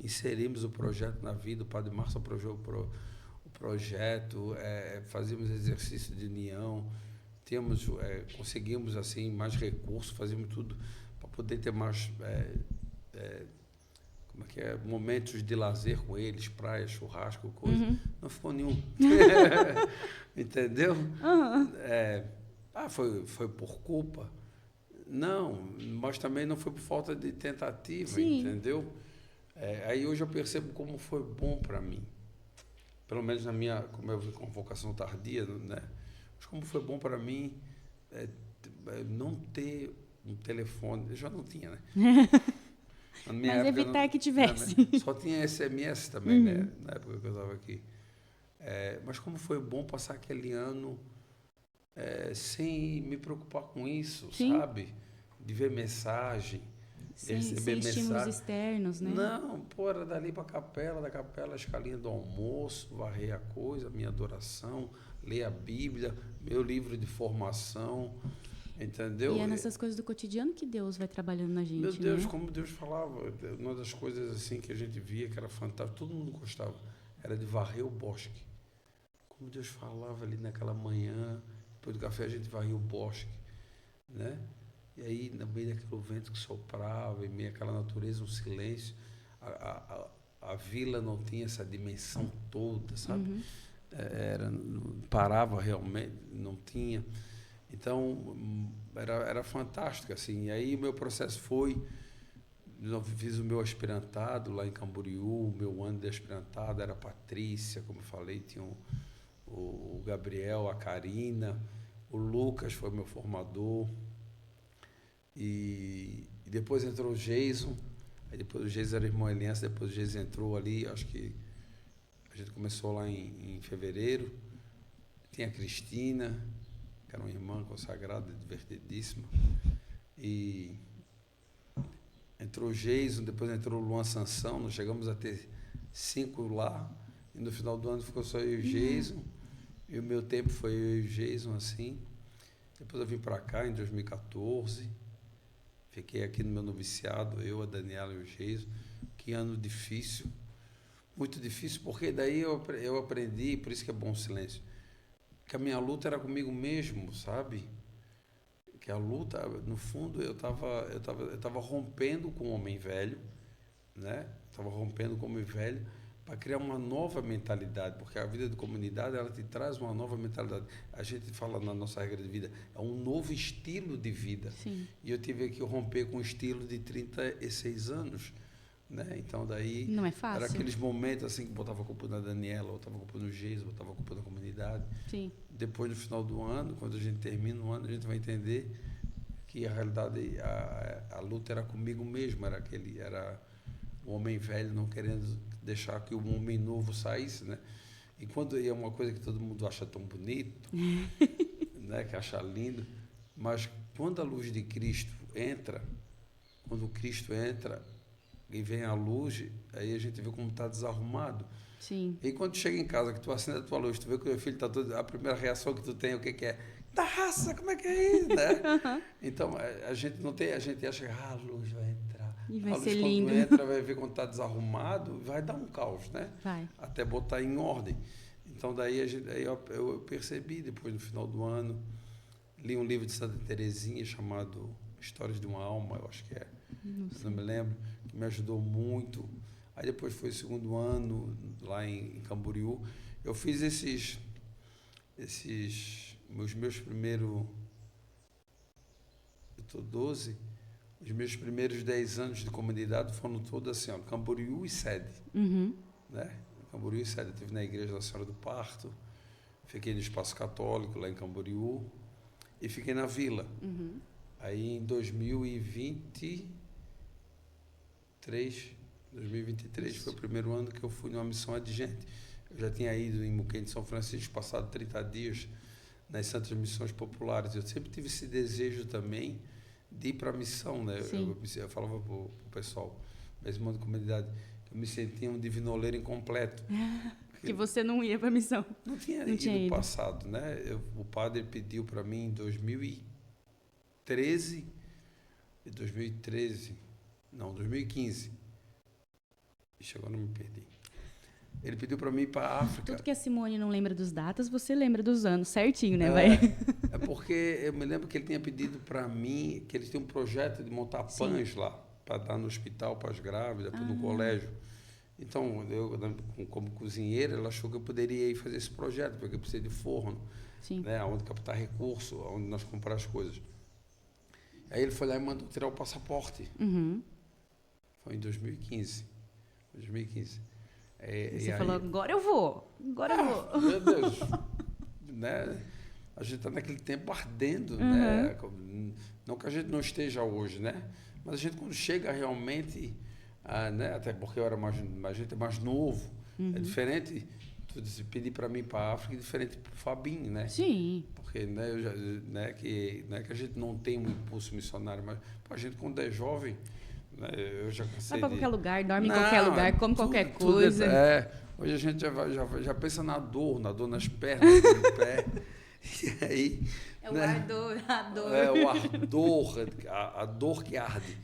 inserimos o projeto na vida, o Padre Márcio aprovou o projeto, fazíamos exercício de união, conseguimos assim, mais recursos, fazíamos tudo para poder ter mais momentos de lazer com eles, praia, churrasco, coisa. Não ficou nenhum. Entendeu? Foi por culpa? Não, mas também não foi por falta de tentativa. Sim. Entendeu? Aí hoje eu percebo como foi bom para mim. Pelo menos como eu vi com vocação tardia, né? Mas como foi bom para mim não ter um telefone. Eu já não tinha, né? Mas evitar que tivesse. Só tinha SMS também, né? Na época que eu estava aqui. Mas como foi bom passar aquele ano sem me preocupar com isso, sim, sabe? De ver mensagem, sem estímulos externos, né? Não, era dali para a capela, da capela a escalinha do almoço, varrer a coisa, minha adoração, ler a Bíblia, meu livro de formação, entendeu? E é nessas coisas do cotidiano que Deus vai trabalhando na gente, meu Deus, né? Como Deus falava, uma das coisas assim que a gente via que era fantástico, todo mundo gostava, era de varrer o bosque. Como Deus falava ali naquela manhã, depois do café a gente varria o bosque, né? E aí, no meio daquele vento que soprava, em meio àquela natureza, um silêncio, a vila não tinha essa dimensão toda, sabe? Parava realmente, não tinha. Então, era fantástico, assim. E aí, o meu processo eu fiz o meu aspirantado lá em Camboriú, o meu ano de aspirantado era a Patrícia, como eu falei, tinha o Gabriel, a Karina, o Lucas foi meu formador. E E depois entrou o Jason. Aí depois o Jason era irmão Eliança, depois o Jason entrou ali, acho que a gente começou lá em fevereiro. Tem a Cristina, que era uma irmã consagrada, divertidíssima. E entrou o Jason, depois entrou o Luan Sansão, nós chegamos a ter 5 lá. E no final do ano ficou só eu e o Jason. E o meu tempo foi eu e o Jason, assim. Depois eu vim para cá em 2014. Fiquei aqui no meu noviciado, eu, a Daniela e o Jason. Que ano difícil. Muito difícil, porque daí eu aprendi, por isso que é bom o silêncio, que a minha luta era comigo mesmo, sabe? Que a luta, no fundo, eu tava rompendo com o homem velho, né? Estava rompendo com o homem velho para criar uma nova mentalidade, porque a vida de comunidade, ela te traz uma nova mentalidade. A gente fala na nossa regra de vida, é um novo estilo de vida. Sim. E eu tive que romper com um estilo de 36 anos, né? Então daí Não é fácil. era aqueles momentos assim que botava a culpa na Daniela, botava a culpa no Geis, botava a culpa na comunidade. Sim. Depois, no final do ano, quando a gente termina o ano, a gente vai entender que a realidade, a luta era comigo mesmo, era o homem velho não querendo deixar que o homem novo saísse, né? E quando é uma coisa que todo mundo acha tão bonito, né, que acha lindo, mas quando a luz de Cristo entra, quando o Cristo entra e vem a luz, aí a gente vê como está desarrumado. Sim. E quando chega em casa, que tu acende a tua luz, tu vê que o teu filho está todo... A primeira reação que tu tem, o que é? Da raça, como é que é isso, né? Então, a gente não tem... A gente acha que a luz vai entrar. E vai a luz, ser quando lindo. entra, vai ver quando está desarrumado, vai dar um caos, né? Vai. Até botar em ordem. Então, daí aí eu percebi, depois, no final do ano, li um livro de Santa Teresinha chamado Histórias de uma Alma, eu acho que é. Não me lembro, que me ajudou muito. Aí depois foi o segundo ano, lá em Camboriú. Eu fiz os meus primeiros... Eu estou 12. Os meus primeiros 10 anos de comunidade foram todos assim, ó, Camboriú e sede. Uhum. Né? Camboriú e sede. Eu estive na Igreja da Senhora do Parto, fiquei no Espaço Católico, lá em Camboriú, e fiquei na Vila. Uhum. Aí em 2023 foi o primeiro ano que eu fui numa missão adigente. Eu já tinha ido em Muquém de São Francisco, passado 30 dias nas Santas Missões Populares. Eu sempre tive esse desejo também de ir para a missão, né? Eu falava para o pessoal, mesmo de comunidade, que eu me sentia um divinoleiro incompleto. Que você não ia para a missão. Não tinha ido no passado, né? O padre pediu para mim em 2015. Ixi, agora não me perdi. Ele pediu para mim ir para a África. Tudo que a Simone não lembra dos datas, você lembra dos anos, certinho, né? É porque eu me lembro que ele tinha pedido para mim, que ele tem um projeto de montar pães lá, para dar no hospital para as grávidas, no colégio. Então, eu, como cozinheiro, ela achou que eu poderia ir fazer esse projeto, porque eu preciso de forno, né, onde captar recurso, onde nós comprar as coisas. Aí ele foi lá e mandou tirar o passaporte. Uhum. Foi em 2015. E você falou, agora eu vou. Meu Deus. Né? A gente está naquele tempo ardendo, né? Não que a gente não esteja hoje, né? Mas a gente quando chega realmente, né? Até porque a gente é mais novo, é diferente. Tu pedir para mim para a África é diferente para o Fabinho, né? Sim. Porque né, que a gente não tem um impulso missionário, mas a gente quando é jovem, né, eu já cansei. Vai para qualquer lugar, dorme em qualquer lugar, come qualquer coisa. Hoje a gente já pensa na dor nas pernas, no pé. E aí, é o ardor, a dor. É o ardor, a dor que arde.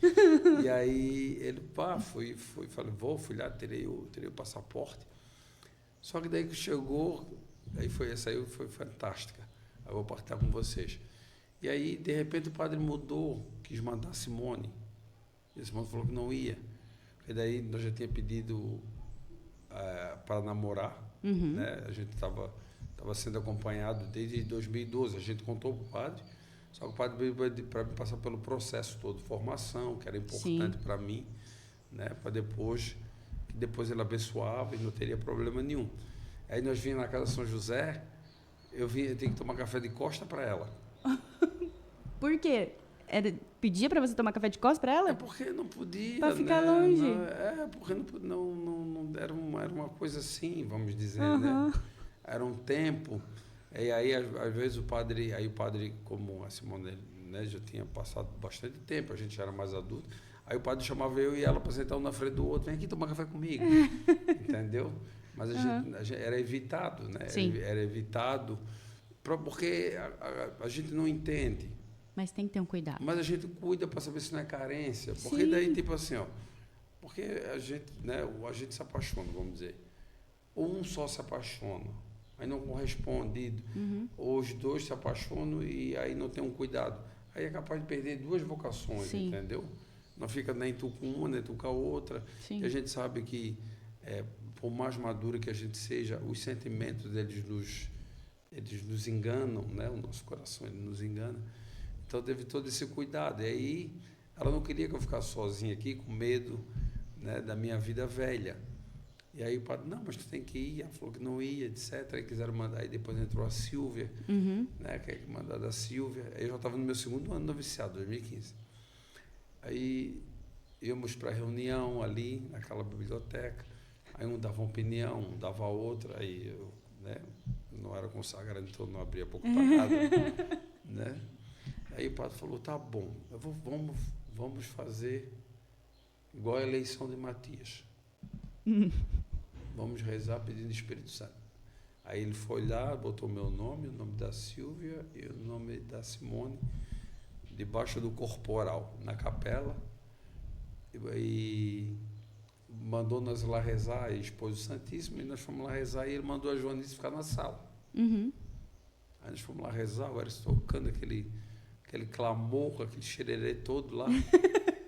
E aí ele, falei, fui lá, tirei o passaporte. Só que daí que chegou, essa aí foi fantástica. Eu vou partilhar com vocês. E aí, de repente, o padre mudou, quis mandar a Simone. E a Simone falou que não ia. Porque daí nós já tínhamos pedido para namorar. Né? A gente estava sendo acompanhado desde 2012. A gente contou para o padre, só que o padre veio para me passar pelo processo todo, formação, que era importante para mim, né? Para depois ele abençoava e não teria problema nenhum. Aí nós vimos na casa de São José, eu tenho que tomar café de costa para ela. Por quê? pedia para você tomar café de costas para ela? É porque não podia, para ficar né? longe. Porque não era uma coisa assim, vamos dizer, né? Era um tempo. E aí, às vezes, o padre, como a Simone, né, já tinha passado bastante tempo, a gente já era mais adulto, aí o padre chamava eu e ela para sentar um na frente do outro, vem aqui tomar café comigo, entendeu? Mas a gente era evitado, né? Sim. Era evitado, porque a gente não entende. Mas tem que ter um cuidado. Mas a gente cuida para saber se não é carência, porque Sim. daí, tipo assim, ó, porque a gente, né, a gente se apaixona, vamos dizer, ou um só se apaixona, aí não corresponde, ou os dois se apaixonam e aí não tem um cuidado. Aí é capaz de perder duas vocações, Sim. entendeu? Não fica nem tu com uma, nem tu com a outra. Sim. E a gente sabe que, por mais madura que a gente seja, os sentimentos eles nos enganam, né? O nosso coração ele nos engana. Então teve todo esse cuidado. E aí ela não queria que eu ficasse sozinha aqui, com medo, né, da minha vida velha. E aí o padre, não, mas tu tem que ir. Ela falou que não ia, etc. Aí quiseram mandar. Aí depois entrou a Silvia, né, que é que mandaram da Silvia. Aí eu já estava no meu segundo ano de noviciado, 2015. Aí íamos para a reunião ali, naquela biblioteca. Aí um dava uma opinião, um dava outra. Aí eu, né, não era consagrado, então não abria boca para nada. Né? Aí o padre falou, tá bom, vamos fazer igual a eleição de Matias. Vamos rezar pedindo o Espírito Santo. Aí ele foi lá, botou meu nome, o nome da Silvia e o nome da Simone, debaixo do corporal, na capela, e mandou nós lá rezar, e expôs o Santíssimo, e nós fomos lá rezar, e ele mandou a Joanice ficar na sala. Aí nós fomos lá rezar, o Eris tocando aquele clamor, aquele xererê todo lá.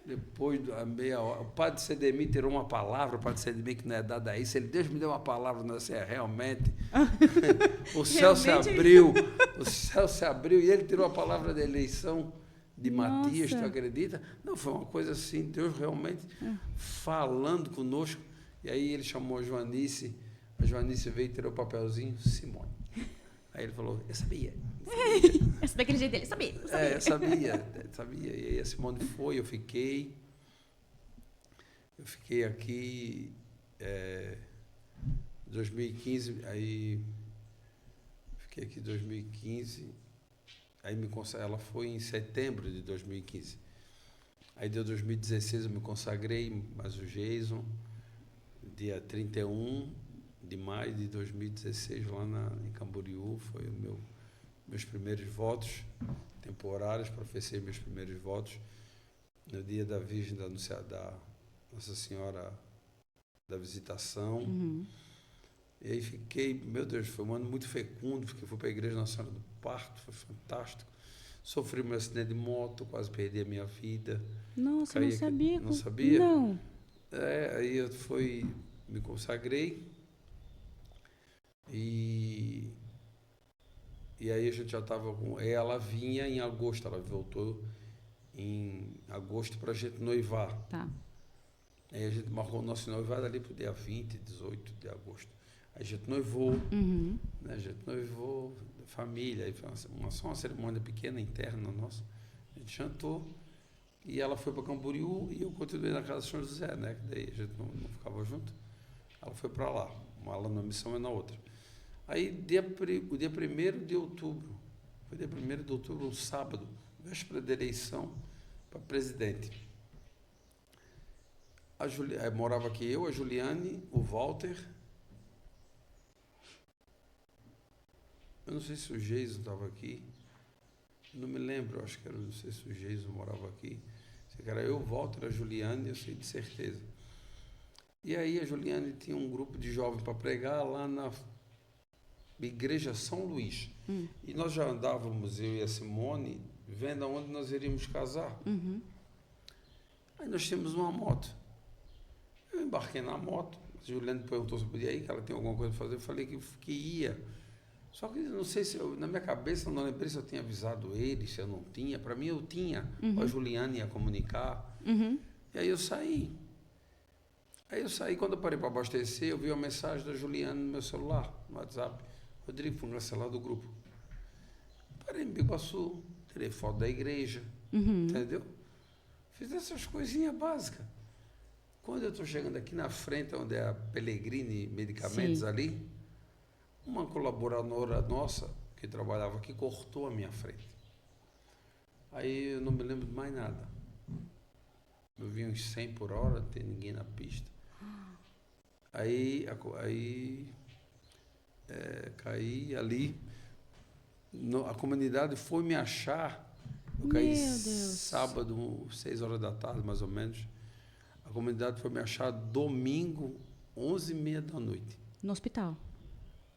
Depois da meia hora, o padre Cedemir tirou uma palavra, o padre Cedemir que não é dado a isso, ele, Deus me deu uma palavra, não sei, realmente, o céu se abriu e ele tirou a palavra da eleição de Matias, tu acredita? Não, foi uma coisa assim, Deus realmente falando conosco, e aí ele chamou a Joanice veio e tirou o papelzinho, Simone. Aí ele falou, eu sabia. Essa daquele jeito dele, sabia. Eu sabia. E aí a Simone foi, eu fiquei aqui 2015, aí fiquei aqui 2015, aí ela foi em setembro de 2015. Aí deu 2016, eu me consagrei, mais o Jason, dia 31 de maio de 2016, lá em Camboriú, foi meus primeiros votos temporários, professei meus primeiros votos no dia da Virgem da Nossa Senhora da Visitação. E aí fiquei, meu Deus, foi um ano muito fecundo, porque fui para a Igreja Nossa Senhora do Parto, foi fantástico. Sofri um acidente de moto, quase perdi a minha vida. Nossa, não sabia. Não sabia? Não. Aí eu me consagrei e aí a gente já estava com... Ela vinha em agosto, ela voltou em agosto para a gente noivar. Tá. Aí a gente marcou o nosso noivado ali para o dia 20, 18 de agosto. Aí a gente noivou, né? A gente noivou, família, aí foi só uma cerimônia pequena, interna nossa. A gente jantou e ela foi para Camboriú e eu continuei na casa de São José, né? Que daí a gente não ficava junto. Ela foi para lá, uma lá numa missão e na outra. Aí, o dia 1º de outubro, foi dia 1º de outubro, um sábado, véspera da eleição para presidente. Morava aqui eu, a Juliane, o Walter, eu não sei se o Geiso estava aqui, não me lembro, acho que não sei se o Geiso morava aqui, sei que era eu, o Walter, a Juliane, eu sei de certeza. E aí a Juliane tinha um grupo de jovens para pregar lá na Igreja São Luís. E nós já andávamos, eu e a Simone, vendo aonde nós iríamos casar. Aí nós tínhamos uma moto. Eu embarquei na moto, a Juliane perguntou se eu podia ir, que ela tinha alguma coisa para fazer, eu falei que ia. Só que não sei se, na minha cabeça, não lembrei se eu tinha avisado ele, se eu não tinha. Para mim eu tinha, a Juliane ia comunicar. E aí eu saí. Quando eu parei para abastecer, eu vi uma mensagem da Juliane no meu celular, no WhatsApp. Rodrigo, foi cancelado do grupo. Parei em Biguaçu, tirei foto da igreja, entendeu? Fiz essas coisinhas básicas. Quando eu estou chegando aqui na frente, onde é a Pellegrini Medicamentos Sim. ali, uma colaboradora nossa, que trabalhava aqui, cortou a minha frente. Aí eu não me lembro de mais nada. Eu vi uns 100 por hora, não tem ninguém na pista. Aí caí ali. A comunidade foi me achar. Eu caí Meu Deus. sábado, 6 horas da tarde, mais ou menos. A comunidade foi me achar domingo, 11h30 da noite. No hospital.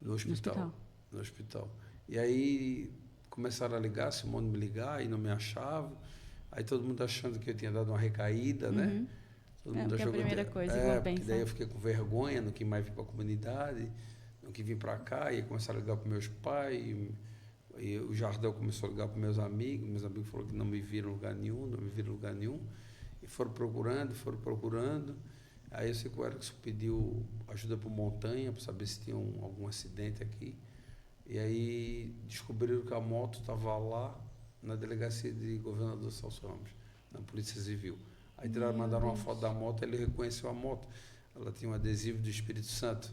No hospital. No hospital. E aí começaram a ligar, Simone me ligar, e não me achava. Aí todo mundo achando que eu tinha dado uma recaída, né? Todo mundo Porque é a primeira coisa que vão pensar. Daí eu fiquei com vergonha, não quis mais vir para a comunidade, não quis vir para cá, e começaram a ligar para meus pais, e o Jardel começou a ligar para meus amigos falaram que não me viram em lugar nenhum, e foram procurando. Aí eu sei que o Erickson pediu ajuda para o Montanha, para saber se tinha algum acidente aqui, e aí descobriram que a moto estava lá na delegacia de Governador Celso Ramos, na Polícia Civil. Aí mandaram uma foto da moto, ele reconheceu a moto. Ela tinha um adesivo do Espírito Santo.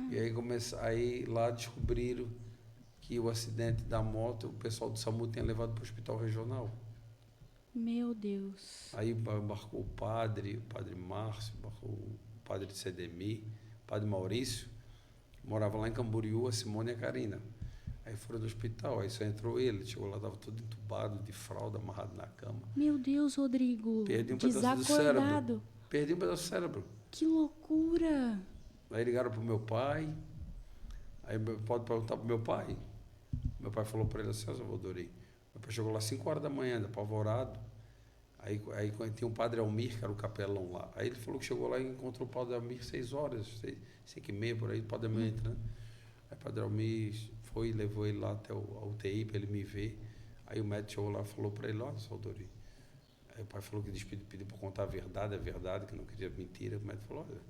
E aí lá descobriram que o acidente da moto, o pessoal do SAMU tinha levado para o hospital regional. Meu Deus. Aí embarcou o padre Márcio, embarcou o padre Cedemir, o padre Maurício, morava lá em Camboriú, a Simone e a Karina. Aí foram do hospital, aí só entrou ele, chegou lá, estava todo entubado, de fralda, amarrado na cama. Meu Deus, Rodrigo. Perdi um pedaço do cérebro. Perdi um pedaço do cérebro. Que loucura. Aí ligaram para o meu pai, aí pode perguntar para o meu pai. Meu pai falou para ele assim, Salvadori. Meu pai chegou lá às 5 horas da manhã, apavorado. Aí tinha um padre Almir, que era o capelão lá. Aí ele falou que chegou lá e encontrou o padre Almir 6 horas, 5h30 por aí, o padre Almir entrando. Aí o padre Almir foi e levou ele lá até a UTI para ele me ver. Aí o médico chegou lá e falou para ele, olha, Salvadori. Aí o pai falou que pediu para contar a verdade, que não queria mentira. O médico falou, olha,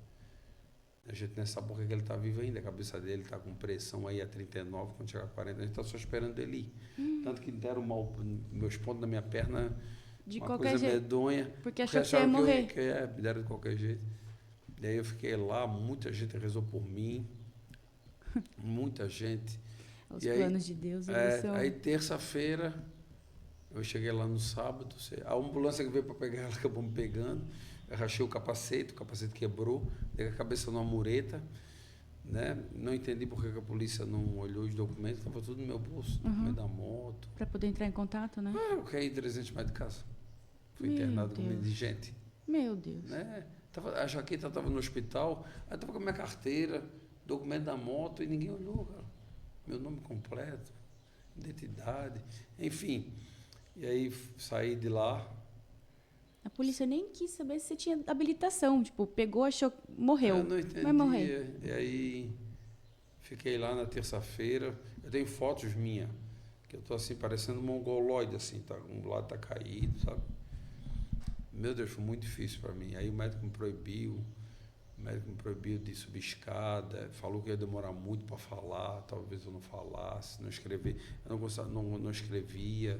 a gente não sabe por que ele está vivo ainda, a cabeça dele está com pressão aí a 39, quando chegar a 40, a gente está só esperando ele ir. Tanto que deram meus pontos na minha perna, De uma qualquer coisa jeito. medonha. Porque achou que você ia morrer. Me deram de qualquer jeito. Daí eu fiquei lá, muita gente rezou por mim, muita gente. Os planos de Deus, eles são... Aí terça-feira, eu cheguei lá no sábado, a ambulância que veio para pegar ela acabou me pegando, eu rachei o capacete quebrou, dei a cabeça numa mureta, né? Não entendi por que a polícia não olhou os documentos, estava tudo no meu bolso, no meio da moto. Para poder entrar em contato, né? Eu caí 300 metros de casa, fui internado como indigente. Meu Deus. Né? A jaqueta estava no hospital, aí estava com a minha carteira, documento da moto, e ninguém olhou, cara. Meu nome completo, identidade, enfim. E aí saí de lá. A polícia nem quis saber se você tinha habilitação. Tipo, pegou, achou, morreu. Eu não entendi. Vai morrer. E aí fiquei lá na terça-feira. Eu tenho fotos minhas, que eu estou assim, parecendo um mongoloide, assim, tá? Um lado está caído, sabe? Meu Deus, foi muito difícil para mim. Aí o médico me proibiu de subir escada, falou que ia demorar muito para falar, talvez eu não falasse, não escrever, eu não escrevia,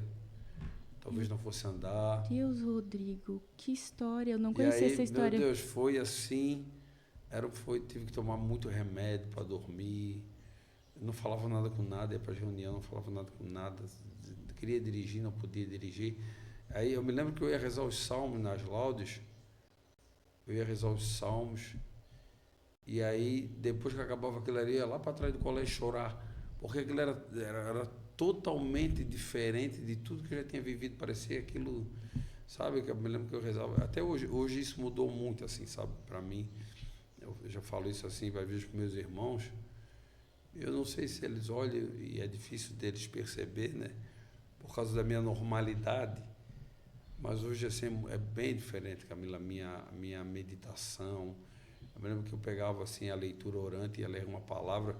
talvez não fosse andar. Deus, Rodrigo, que história, eu não conhecia essa história. Meu Deus, foi assim, tive que tomar muito remédio para dormir, eu não falava nada com nada, ia para reunião, não falava nada com nada, queria dirigir, não podia dirigir. Aí eu me lembro que eu ia rezar os salmos nas laudes, e aí, depois que acabava aquilo ali, eu ia lá para trás do colégio chorar, porque aquilo era totalmente diferente de tudo que eu já tinha vivido, parecia aquilo, sabe, que eu me lembro que eu rezava, até hoje isso mudou muito, assim, sabe, para mim, eu já falo isso assim, vai ver os meus irmãos, eu não sei se eles olham, e é difícil deles perceber, né, por causa da minha normalidade, mas hoje assim, é bem diferente, Camila, a minha meditação. Eu me lembro que eu pegava assim, a leitura orante, ia ler uma palavra,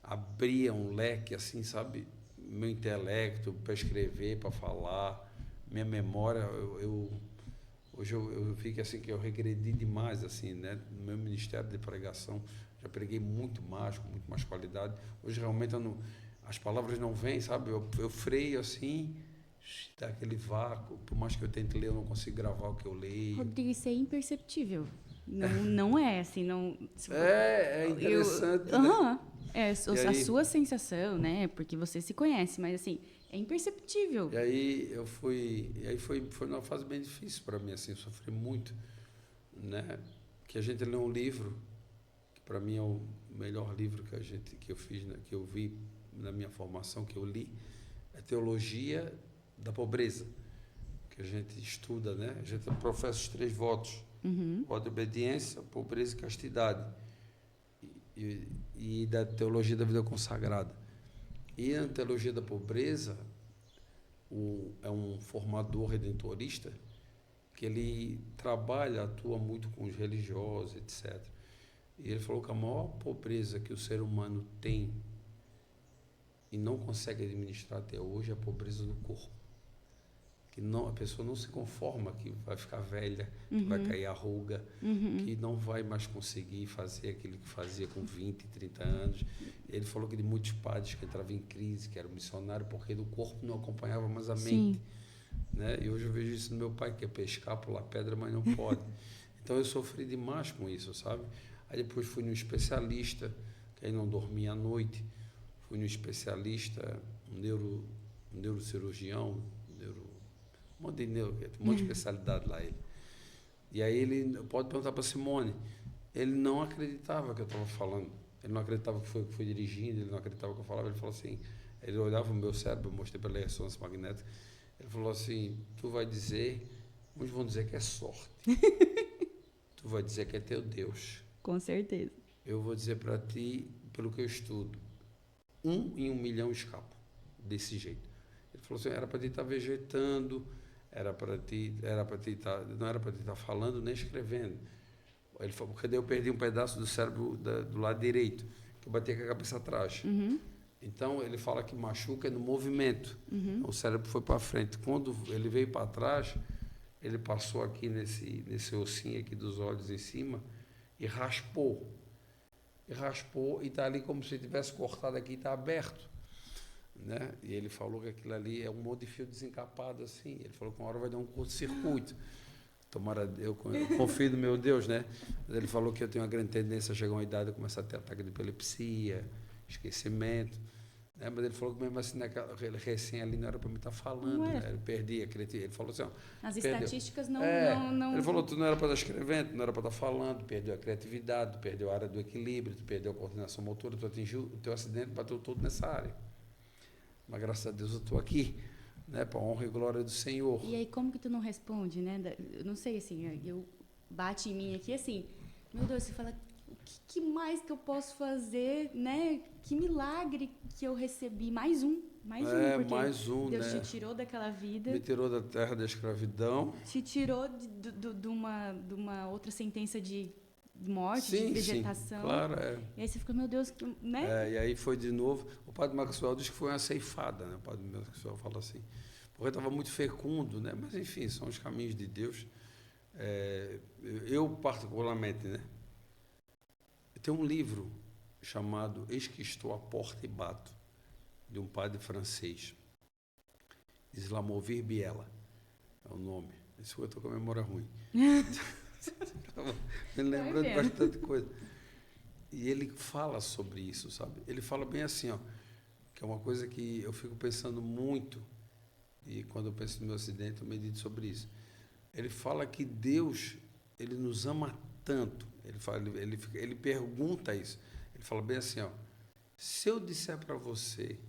abria um leque, assim, sabe? Meu intelecto para escrever, para falar, minha memória. Hoje eu fico assim, que eu regredi demais, assim, né? No meu ministério de pregação, já preguei muito mais, com muito mais qualidade. Hoje realmente as palavras não vêm, sabe? Eu freio assim, dá aquele vácuo. Por mais que eu tente ler, eu não consigo gravar o que eu leio. Rodrigo, isso é imperceptível. Não é assim, não. É interessante, né? Aham. É a aí, sua sensação, né? Porque você se conhece, mas assim, é imperceptível. E aí foi uma fase bem difícil para mim, assim, eu sofri muito, né? Que a gente lê um livro que para mim é o melhor livro que eu fiz, né? Que eu vi na minha formação, que eu li, é Teologia da Pobreza, que a gente estuda, né? A gente professa os 3 votos: voto de obediência, pobreza e castidade, e da teologia da vida consagrada. E a teologia da pobreza é um formador redentorista que ele atua muito com os religiosos, etc. E ele falou que a maior pobreza que o ser humano tem e não consegue administrar até hoje é a pobreza do corpo. Que não, a pessoa não se conforma que vai ficar velha, que vai cair a ruga, que não vai mais conseguir fazer aquilo que fazia com 20, 30 anos. Ele falou que de muitos padres que entravam em crise, que eram missionários, porque do corpo não acompanhava mais a mente. Né? E hoje eu vejo isso no meu pai, que é pescar, pular pedra, mas não pode. Então eu sofri demais com isso, sabe? Aí depois fui num especialista, que aí não dormia à noite. Fui num especialista, um neurocirurgião, um monte de especialidade lá. E aí ele pode perguntar para Simone, ele não acreditava que eu estava falando, ele não acreditava que foi dirigindo, ele não acreditava que eu falava, ele falou assim, ele olhava o meu cérebro, eu mostrei para ele a ressonância magnética, ele falou assim, tu vai dizer, uns vão dizer que é sorte, tu vai dizer que é teu Deus. Com certeza. Eu vou dizer para ti, pelo que eu estudo, 1 em 1 milhão escapam desse jeito. Ele falou assim, era para ti estar vegetando, não era para ti estar falando nem escrevendo. Ele falou, porque daí eu perdi um pedaço do cérebro do lado direito, que eu bati com a cabeça atrás. Então, ele fala que machuca no movimento. O cérebro foi para frente. Quando ele veio para trás, ele passou aqui nesse ossinho aqui dos olhos em cima e raspou. E está ali como se tivesse cortado aqui e está aberto. Né? E ele falou que aquilo ali é um monte de fio desencapado assim. Ele falou que uma hora vai dar um curto-circuito. Tomara, eu confio no meu Deus, né? Ele falou que eu tenho uma grande tendência a chegar a uma idade e começar a ter ataque de epilepsia, esquecimento. Né? Mas ele falou que mesmo assim, naquele recém ali, não era para mim estar falando. Né? Ele perdia, ele falou assim... As estatísticas não... Ele falou que tu não era para estar escrevendo, tu não era para estar falando, perdeu a criatividade, tu perdeu a área do equilíbrio, tu perdeu a coordenação motora, tu atingiu o teu acidente, bateu todo nessa área. Mas graças a Deus eu estou aqui, né, para a honra e glória do Senhor. E aí como que tu não responde, né? Eu não sei, assim, eu bate em mim aqui, assim, meu Deus, você fala, o que mais que eu posso fazer, né? Que milagre que eu recebi, mais um, porque mais um, Deus né? te tirou daquela vida. Me tirou da terra da escravidão. Te tirou de uma outra sentença de morte, sim, de vegetação. Sim, claro, E aí você fica, meu Deus, né? E aí foi de novo. O padre Maxwell diz que foi uma ceifada, né? O padre Maxwell fala assim. Porque estava muito fecundo, né? Mas, enfim, são os caminhos de Deus. Eu, particularmente, né? Tem um livro chamado Eis que estou à porta e bato, de um padre francês. Islamovir Biela é o nome. Isso eu estou com a memória ruim. Me lembrando de bastante coisa. E ele fala sobre isso, sabe? Ele fala bem assim, ó, que é uma coisa que eu fico pensando muito, e quando eu penso no meu acidente, eu medito sobre isso. Ele fala que Deus, ele nos ama tanto. Ele pergunta isso. Ele fala bem assim, ó, se eu disser para você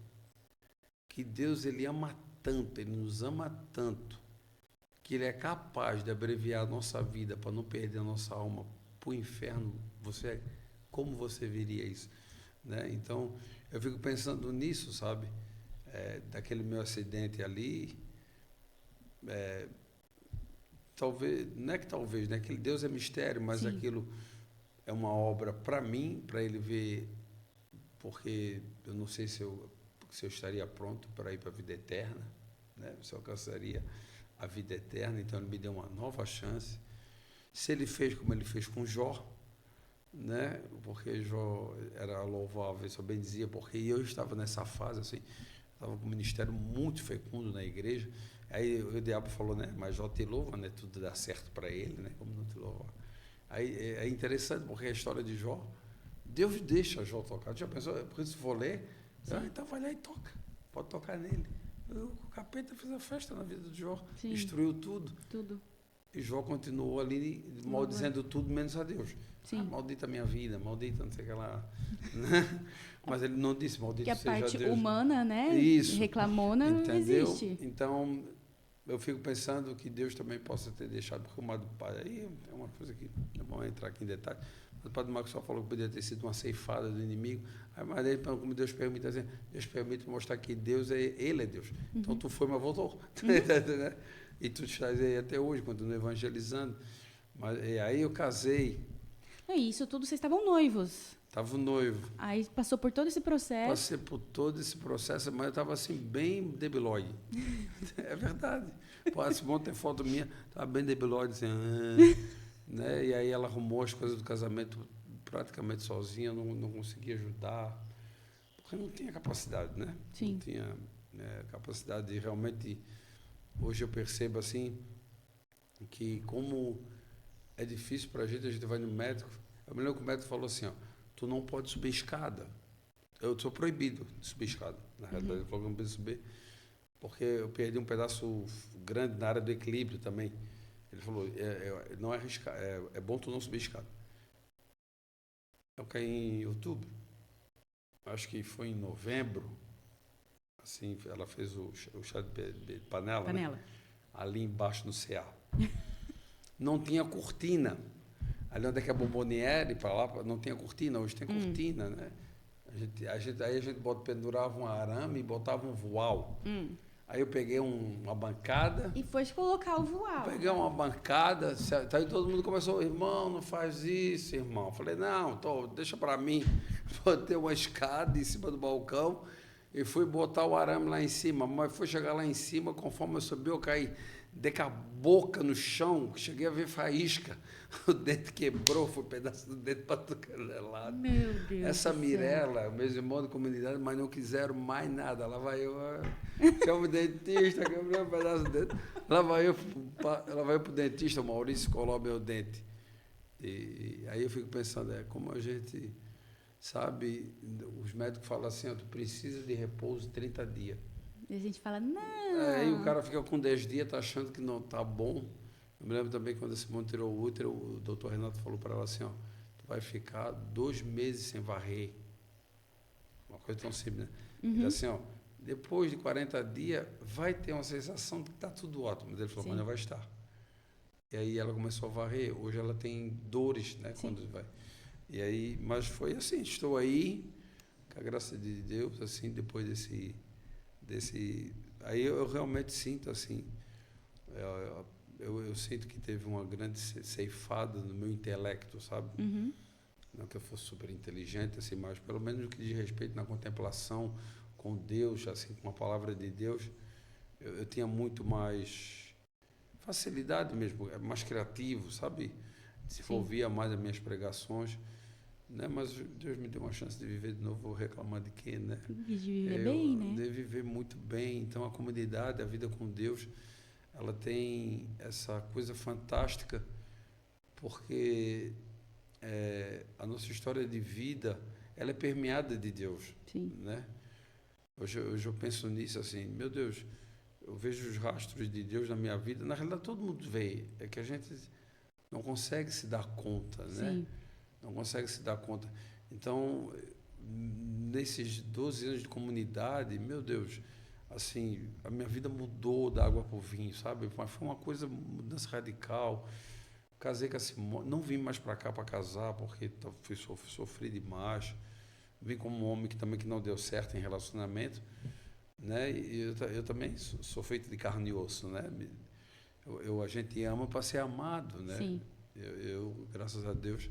que Deus, ele ama tanto, ele nos ama tanto, que ele é capaz de abreviar a nossa vida para não perder a nossa alma para o inferno, como você veria isso? Né? Então, eu fico pensando nisso, sabe? Daquele meu acidente ali, talvez, não é que talvez, né? Aquele Deus é mistério, mas sim, aquilo é uma obra para mim, para ele ver, porque eu não sei se eu estaria pronto para ir para a vida eterna, né? Se eu alcançaria a vida eterna, então ele me deu uma nova chance. Se ele fez como ele fez com Jó, né? Porque Jó era louvável, só bem dizia, porque eu estava nessa fase assim, estava com um ministério muito fecundo na igreja. Aí o diabo falou, né? Mas Jó te louva, né? Tudo dá certo para ele, né? Como não te louvar? Aí é interessante, porque a história de Jó, Deus deixa Jó tocar. Já pensou? Por isso, se for ler, então vai lá e toca. Pode tocar nele. O capeta fez a festa na vida de Jó. Sim. Destruiu tudo. Tudo. E Jó continuou ali maldizendo tudo menos a Deus. Sim. Maldita a minha vida, maldita não sei o que lá. Mas ele não disse maldito que seja Deus. Que a parte humana, né? Isso. Reclamona, não existe. Então, eu fico pensando que Deus também possa ter deixado, porque o Padre Pai, aí é uma coisa que não vamos entrar aqui em detalhe, mas o Padre Marcos só falou que podia ter sido uma ceifada do inimigo, mas aí, como Deus permite, assim, Deus permite mostrar que Deus Ele é Deus. Então, tu foi, mas voltou. E tu estás aí até hoje, continua evangelizando. Mas aí eu casei. E isso tudo, vocês estavam noivos. Estava noivo. Aí passou por todo esse processo. Passei por todo esse processo, mas eu estava assim, bem debilóide. É verdade. Pode bom ter foto minha, estava bem debilóide, assim, né? E aí ela arrumou as coisas do casamento praticamente sozinha, não conseguia ajudar, porque não tinha capacidade, né? Sim. Não tinha capacidade de realmente... Hoje eu percebo assim, que como é difícil para a gente vai no médico. Eu me lembro que o médico falou assim, ó, tu não pode subir escada. Eu sou proibido de subir escada. Na realidade, ele falou que não podia subir, porque eu perdi um pedaço grande na área do equilíbrio também. Ele falou, não é arriscar, é bom tu não subir escada. Eu caí em outubro, acho que foi em novembro, assim, ela fez o chá de panela. Né? Ali embaixo no CA. Não tinha cortina. Ali onde é que é a Bomboniere, para lá, não tinha cortina. Hoje tem cortina, né? Aí a gente pendurava um arame e botava um voal. Aí eu peguei uma bancada. E foi colocar o voal. Peguei uma bancada, aí todo mundo começou, irmão, não faz isso, irmão. Eu falei, não, deixa para mim. Botei uma escada em cima do balcão e fui botar o arame lá em cima. Mas foi chegar lá em cima, conforme eu subi, eu caí. Dei com a boca no chão, cheguei a ver faísca. O dente quebrou, foi um pedaço do dente para todo lado. Meu Deus. Essa Mirella, meus irmãos de comunidade, mas não quiseram mais nada. Lá vai eu, chama o dentista, quebrou um pedaço do dente. Lá vai eu para o dentista, o Maurício colou meu dente. E aí eu fico pensando, como a gente sabe, os médicos falam assim, tu precisa de repouso 30 dias. E a gente fala, não. Aí o cara fica com 10 dias, tá achando que não tá bom. Eu me lembro também quando a Simone tirou o útero, o doutor Renato falou para ela assim, ó, tu vai ficar 2 meses sem varrer. Uma coisa tão simples, né? Ele assim, ó, depois de 40 dias, vai ter uma sensação de que tá tudo ótimo. Mas ele falou, mas não vai estar. E aí ela começou a varrer. Hoje ela tem dores, né? Quando vai. E aí, mas foi assim, estou aí, com a graça de Deus, assim, depois desse aí eu realmente sinto assim, eu sinto que teve uma grande ceifada no meu intelecto, sabe? Não que eu fosse super inteligente, assim, mas pelo menos no que diz respeito na contemplação com Deus, assim, com a palavra de Deus, eu tinha muito mais facilidade mesmo, mais criativo, sabe? Desenvolvia mais as minhas pregações. Né? Mas Deus me deu uma chance de viver de novo, vou reclamar de quê, né? De viver bem, né? De viver muito bem. Então, a comunidade, a vida com Deus, ela tem essa coisa fantástica, porque a nossa história de vida, ela é permeada de Deus. Sim. Né? Hoje eu penso nisso assim, meu Deus, eu vejo os rastros de Deus na minha vida. Na realidade, todo mundo vê, é que a gente não consegue se dar conta, né? Sim. Não consegue se dar conta. Então, nesses 12 anos de comunidade, meu Deus, assim, a minha vida mudou da água para o vinho, sabe? Mas foi uma coisa, mudança radical. Casei com a Simone, não vim mais para cá para casar, porque sofri demais. Vim como um homem que também não deu certo em relacionamento, né? E eu também sou feito de carne e osso, né? A gente ama para ser amado, né? Sim. Eu, graças a Deus,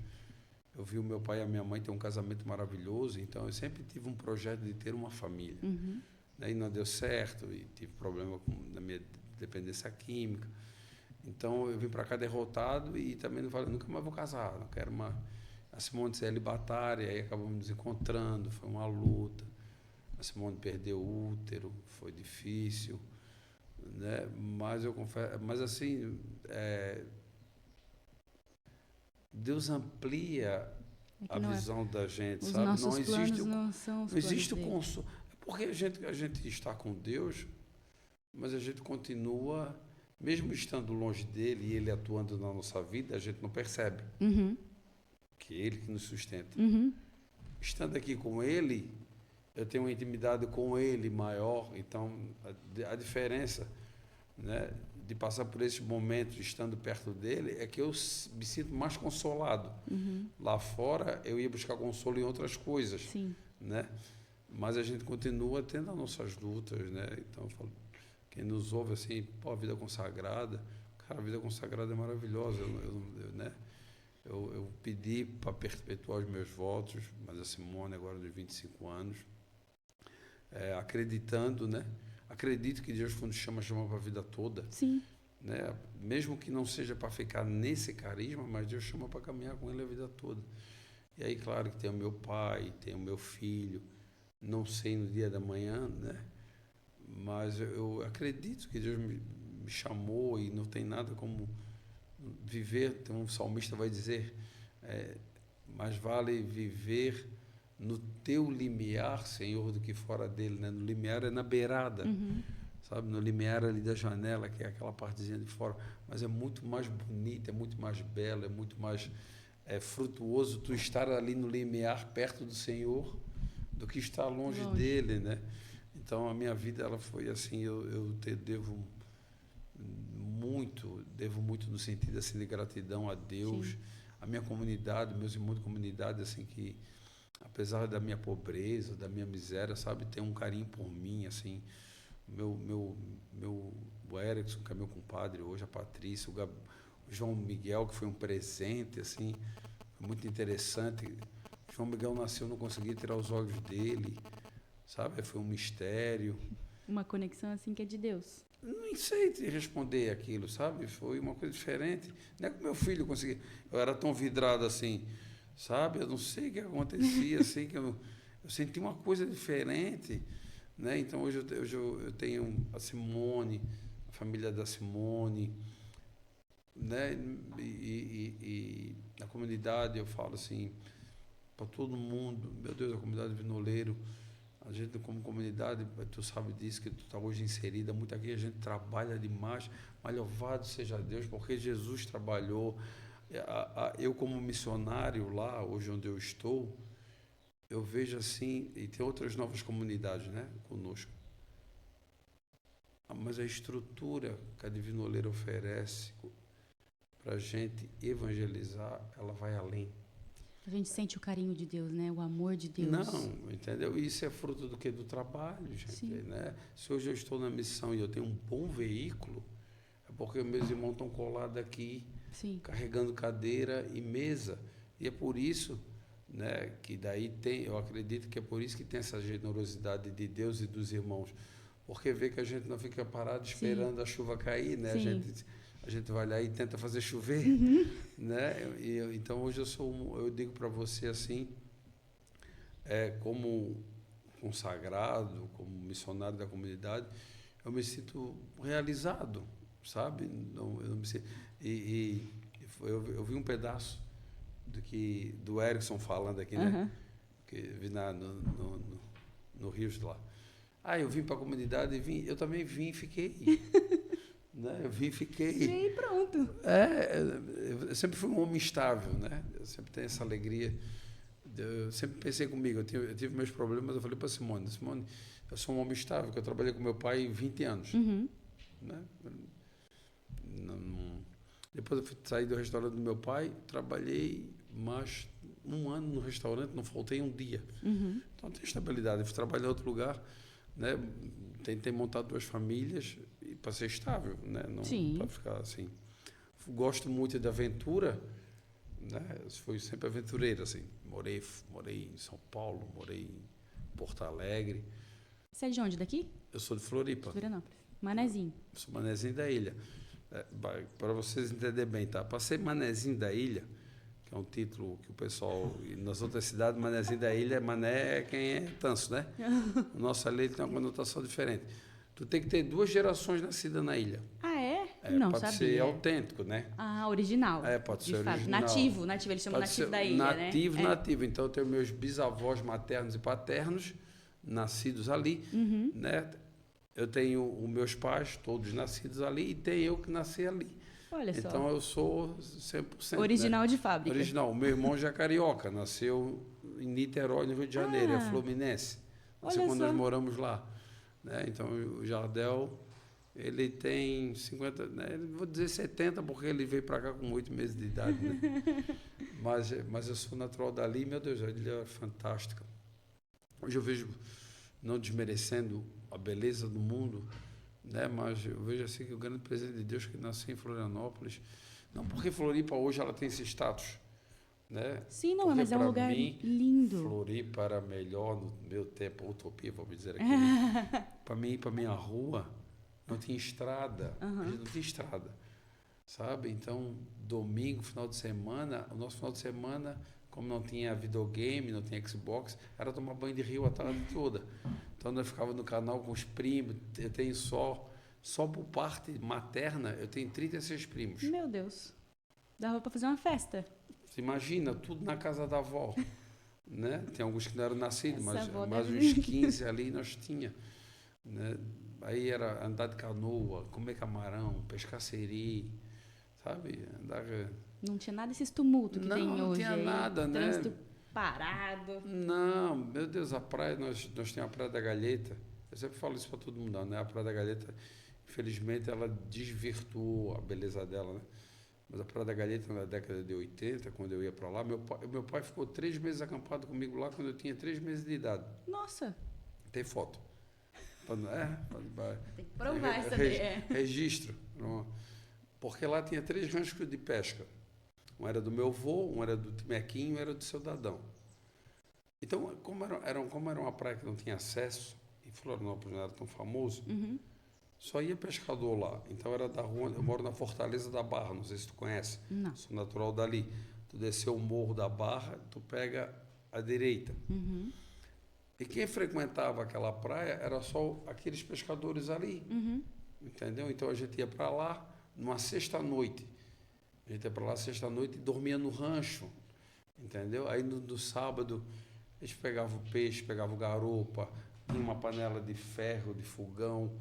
eu vi o meu pai e a minha mãe ter um casamento maravilhoso, então eu sempre tive um projeto de ter uma família. Né? E não deu certo, e tive problema na minha dependência química. Então eu vim para cá derrotado e também não falei, nunca mais vou casar, não quero mais. A Simone celibatária, aí acabamos nos encontrando, foi uma luta. Simone perdeu o útero, foi difícil, né? Mas eu confesso, mas assim, Deus amplia É que a não é, visão da gente, os sabe? nossos planos não são os Não planos existe o dele. consolo. É porque a gente está com Deus, mas a gente continua, mesmo estando longe dele e ele atuando na nossa vida, a gente não percebe Uhum, que é ele que nos sustenta. uhum, Estando aqui com ele, eu tenho uma intimidade com ele maior, então a diferença, né, de passar por esses momentos estando perto dele é que eu me sinto mais consolado. uhum. Lá fora eu ia buscar consolo em outras coisas, Sim. né? Mas a gente continua tendo as nossas lutas, né? Então eu falo, quem nos ouve assim, pô, a vida consagrada, cara, a vida consagrada é maravilhosa, né? Eu pedi para perpetuar os meus votos, mas a Simone agora dos 25 anos, acreditando, né? Acredito que Deus, quando chama para a vida toda, Sim. né? Mesmo que não seja para ficar nesse carisma, mas Deus chama para caminhar com ele a vida toda. E aí, claro que tem o meu pai, tem o meu filho, não sei no dia da manhã, né? Mas eu acredito que Deus me chamou e não tem nada como viver. Tem um salmista vai dizer, mais vale viver no teu limiar, Senhor, do que fora dele, né? No limiar é na beirada, Uhum. sabe? No limiar ali da janela, que é aquela partezinha de fora, mas é muito mais bonito, é muito mais belo, é muito mais frutuoso tu estar ali no limiar perto do Senhor do que estar longe dele, né? Então a minha vida ela foi assim, devo muito no sentido assim de gratidão a Deus, Sim. a minha comunidade, meus irmãos de comunidade assim que apesar da minha pobreza, da minha miséria, sabe, tem um carinho por mim assim, o Erickson, que é meu compadre hoje, a Patrícia, o João Miguel, que foi um presente assim, muito interessante. João Miguel nasceu, não consegui tirar os olhos dele, sabe? Foi um mistério. Uma conexão assim que é de Deus. Não sei te responder aquilo, sabe? Foi uma coisa diferente. Não é que meu filho conseguia. Eu era tão vidrado assim, sabe? Eu não sei o que acontecia, assim, que eu senti uma coisa diferente, né? Então hoje eu tenho a Simone, a família da Simone, né? E na comunidade eu falo assim, para todo mundo, meu Deus, a comunidade Vinoleiro, a gente como comunidade, tu sabe disso, que tu está hoje inserida, muito aqui a gente trabalha demais, mas louvado seja Deus, porque Jesus trabalhou. Eu como missionário lá, hoje onde eu estou, eu vejo assim, e tem outras novas comunidades, né, conosco, mas a estrutura que a Divinoleira oferece para a gente evangelizar, ela vai além. A gente sente o carinho de Deus, né? O amor de Deus. Não, entendeu? Isso é fruto do que? Do trabalho, gente. Sim. Né? Se hoje eu estou na missão e eu tenho um bom veículo, é porque meus irmãos estão colados aqui, Sim. carregando cadeira e mesa. E é por isso, né, que daí eu acredito que é por isso que tem essa generosidade de Deus e dos irmãos. Porque vê que a gente não fica parado esperando a chuva cair, né? A gente vai lá e tenta fazer chover, né? Então hoje eu digo para você assim, como consagrado, como missionário da comunidade, eu me sinto realizado, sabe? Eu não me sinto, eu vi um pedaço do Erickson falando aqui, né? Que vi no Rio de lá. Eu vim para a comunidade e eu também vim e fiquei. Né? Eu vim e fiquei. E aí pronto. Eu sempre fui um homem estável, né? Eu sempre tenho essa alegria. Eu sempre pensei comigo, eu tive meus problemas, eu falei para Simone, eu sou um homem estável, que eu trabalhei com meu pai 20 anos. Uhum. Né? Depois eu saí do restaurante do meu pai, trabalhei mais 1 ano no restaurante, não faltei um dia. Uhum. Então eu tenho estabilidade, eu fui trabalhar em outro lugar, né? Tentei montar 2 famílias para ser estável, né? Não para ficar assim. Gosto muito de aventura, né? Fui sempre aventureiro, assim. Morei em São Paulo, morei em Porto Alegre. Você é de onde? Daqui? Eu sou de Floripa. Florianópolis. Manezinho. Sou manezinho da ilha. Para vocês entenderem bem, tá? Para ser manezinho da ilha, que é um título que o pessoal, nas outras cidades, Manézinho da Ilha, Mané é quem é tanso, né? O nosso ali tem uma conotação diferente. Tu tem que ter 2 gerações nascidas na ilha. Ah, é? É, Não pode sabia. ser autêntico, né? Ah, original. É, pode de ser fato. original. Nativo, eles chamam Pode nativo ser da ilha, nativo, né? nativo. Então, eu tenho meus bisavós maternos e paternos, nascidos ali, né? Eu tenho os meus pais, todos nascidos ali, e tem eu que nasci ali. Olha só. Então, eu sou 100%. Original, né? de fábrica. Original. O meu irmão já é carioca, nasceu em Niterói, no Rio de Janeiro, é fluminense. Nasceu Olha quando só. nós moramos lá. Né? Então, o Jardel, ele tem 50, né? Vou dizer 70, porque ele veio para cá com 8 meses de idade. Né? mas eu sou natural dali, meu Deus, ele é fantástica. Hoje eu vejo, não desmerecendo a beleza do mundo, né? Mas eu vejo assim que o grande presente de Deus que nasceu em Florianópolis, não porque Floripa hoje ela tem esse status, né? Sim, não, Porque mas é um pra lugar mim, lindo. Floripa era melhor no meu tempo, utopia, vamos dizer aqui. Para mim, para minha rua, não tinha estrada, a gente não tinha estrada, sabe? Então, domingo, final de semana, o nosso final de semana, como não tinha videogame, não tinha Xbox, era tomar banho de rio a tarde toda. Então, nós ficávamos no canal com os primos, eu tenho só por parte materna, eu tenho 36 primos. Meu Deus. Dava para fazer uma festa. Você imagina, tudo na casa da avó. Né? Tem alguns que não eram nascidos, mas deve- uns 15 ali nós tinha. Né? Aí era andar de canoa, comer camarão, pescar siri, sabe? Andar... Não tinha nada desses tumultos que tem Não hoje. tinha aí. nada, né? Trânsito parado. Não, meu Deus, a praia, nós temos a Praia da Galheta. Eu sempre falo isso para todo mundo, né? A Praia da Galheta, infelizmente, ela desvirtuou a beleza dela, né? Mas a Praia da Galheta, na década de 80, quando eu ia para lá, meu pai ficou 3 meses acampado comigo lá quando eu tinha 3 meses de idade. Nossa. Tem foto. Tem que provar essa daí. Registro. Porque lá tinha 3 ranchos de pesca. Um era do meu avô, um era do Timequinho e um era do seu Dadão. Então, como era uma praia que não tinha acesso, e Florianópolis não era tão famoso, só ia pescador lá. Então era da rua, eu moro na Fortaleza da Barra, não sei se tu conhece. Não. Sou natural dali. Tu desceu o Morro da Barra, tu pega a direita. E quem frequentava aquela praia era só aqueles pescadores ali. Entendeu? Então a gente ia para lá numa sexta-noite. A gente ia para lá sexta-noite e dormia no rancho. Entendeu? Aí no sábado a gente pegava o peixe, pegava o garopa, tinha uma panela de ferro, de fogão,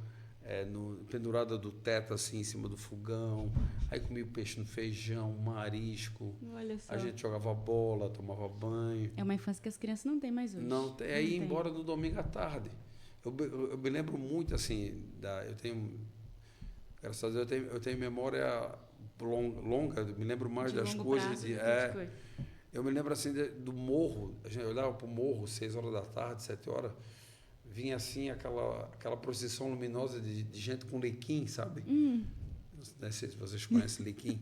pendurada do teto assim em cima do fogão. Aí comia o peixe no feijão, marisco. Olha só. A gente jogava bola, tomava banho. É uma infância que as crianças não têm mais hoje. Não, aí ia embora no domingo à tarde. Eu me lembro muito assim, eu tenho, graças a Deus, eu tenho memória longa, eu me lembro mais De das longo coisas. prazo, de coisa. Eu me lembro assim do morro, a gente olhava para o morro, 6 horas da tarde, 7 horas, vinha assim aquela procissão luminosa de gente com lequim, sabe? Não sei se vocês conhecem lequim.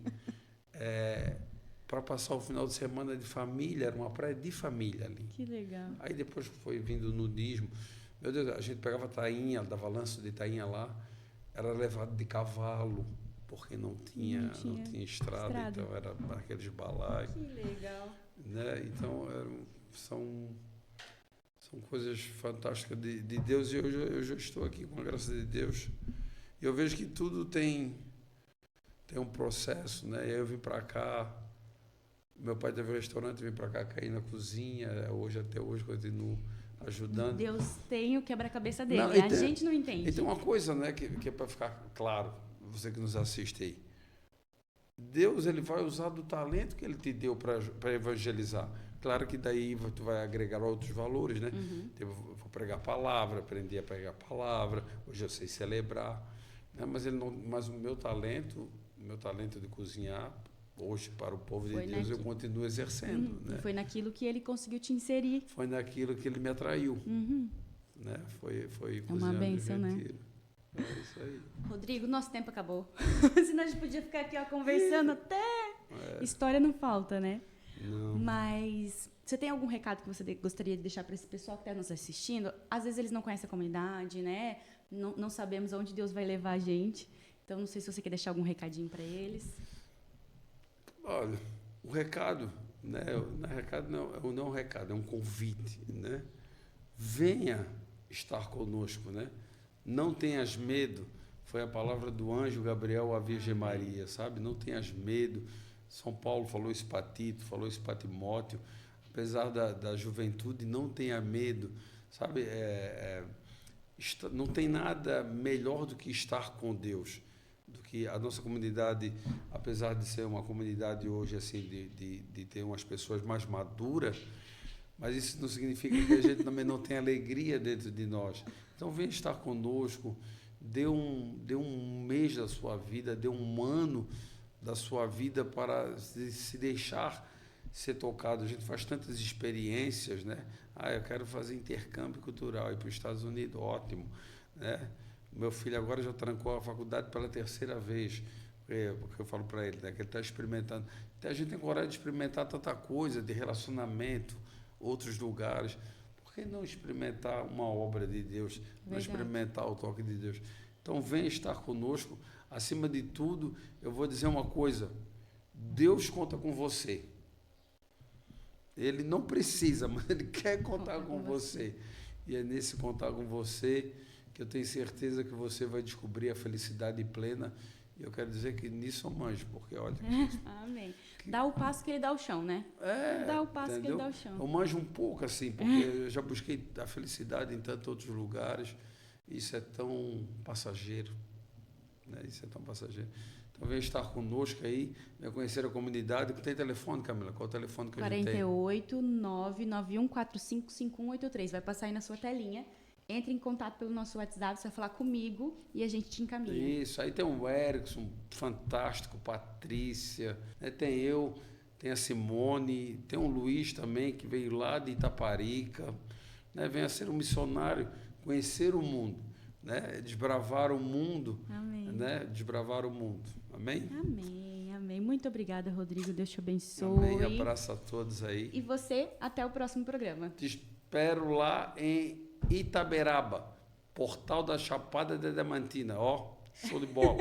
Para passar o final de semana de família, era uma praia de família ali. Que legal. Aí depois foi vindo o nudismo. Meu Deus, a gente pegava tainha, dava lanço de tainha lá, era levado de cavalo, porque não tinha estrada, então era aqueles balaios. Que legal. Né? Então, são coisas fantásticas de Deus, e eu já estou aqui com a graça de Deus. E eu vejo que tudo tem um processo, né? Eu vim para cá, meu pai teve um restaurante, vim para cá cair na cozinha, até hoje continuo ajudando. Deus tem o quebra-cabeça dele, Não, a gente não entende. E tem uma coisa, né, que é para ficar claro, você que nos assiste aí. Deus, ele vai usar do talento que ele te deu para evangelizar. Claro que daí tu vai agregar outros valores, né? Eu vou pregar a palavra, aprendi a pregar a palavra, hoje eu sei celebrar, né? Mas o meu talento de cozinhar, hoje para o povo de Deus, eu continuo exercendo. Né? Foi naquilo que ele conseguiu te inserir. Foi naquilo que ele me atraiu. Né? Foi é uma bênção, né? É isso aí. Rodrigo, nosso tempo acabou. Senão a gente podia ficar aqui conversando até... História não falta, né? Não. Mas você tem algum recado que você gostaria de deixar para esse pessoal que está nos assistindo? Às vezes eles não conhecem a comunidade, né? Não sabemos aonde Deus vai levar a gente. Então, não sei se você quer deixar algum recadinho para eles. Olha, o recado né? Recado não é um recado, é um convite, né? Venha estar conosco, né? Não tenhas medo, foi a palavra do anjo Gabriel à Virgem Maria, sabe? Não tenhas medo. São Paulo falou isso para Tito, falou isso para Timóteo. Apesar da juventude, não tenha medo, sabe? Não tem nada melhor do que estar com Deus, do que a nossa comunidade, apesar de ser uma comunidade hoje assim de ter umas pessoas mais maduras, mas isso não significa que a gente também não tem alegria dentro de nós. Então, venha estar conosco, dê um mês da sua vida, dê um ano da sua vida para se deixar ser tocado. A gente faz tantas experiências, né? Eu quero fazer intercâmbio cultural, ir para os Estados Unidos, ótimo, né? Meu filho agora já trancou a faculdade pela 3ª vez, porque eu falo para ele, né, que ele está experimentando. Então, a gente tem coragem de experimentar tanta coisa, de relacionamento, outros lugares. Por que não experimentar uma obra de Deus, não experimentar o toque de Deus? Então, venha estar conosco. Acima de tudo, eu vou dizer uma coisa, Deus conta com você. Ele não precisa, mas Ele quer contar com você. E é nesse contar com você que eu tenho certeza que você vai descobrir a felicidade plena. E eu quero dizer que nisso eu manjo, porque olha... Amém. Dá o passo que Ele dá o chão, né? Dá o passo, entendeu? Que Ele dá o chão. Eu manjo um pouco assim, porque eu já busquei a felicidade em tantos outros lugares. Isso é tão passageiro, né? Isso é tão passageiro. Então, venha estar conosco aí, venha conhecer a comunidade. Tem telefone, Camila? Qual é o telefone que a gente tem? 48991455183. Vai passar aí na sua telinha. Entre em contato pelo nosso WhatsApp, você vai falar comigo e a gente te encaminha. Isso, aí tem o Erickson, fantástico, Patrícia, né? Tem eu, tem a Simone, tem o Luiz também, que veio lá de Itaparica, né? Venha ser um missionário, conhecer o mundo, né? Desbravar o mundo. Amém. Né? Desbravar o mundo. Amém? Amém, amém. Muito obrigada, Rodrigo. Deus te abençoe. Amém. Abraço a todos aí. E você, até o próximo programa. Te espero lá em Itaberaba, Portal da Chapada de Diamantina. Ó, show de bola.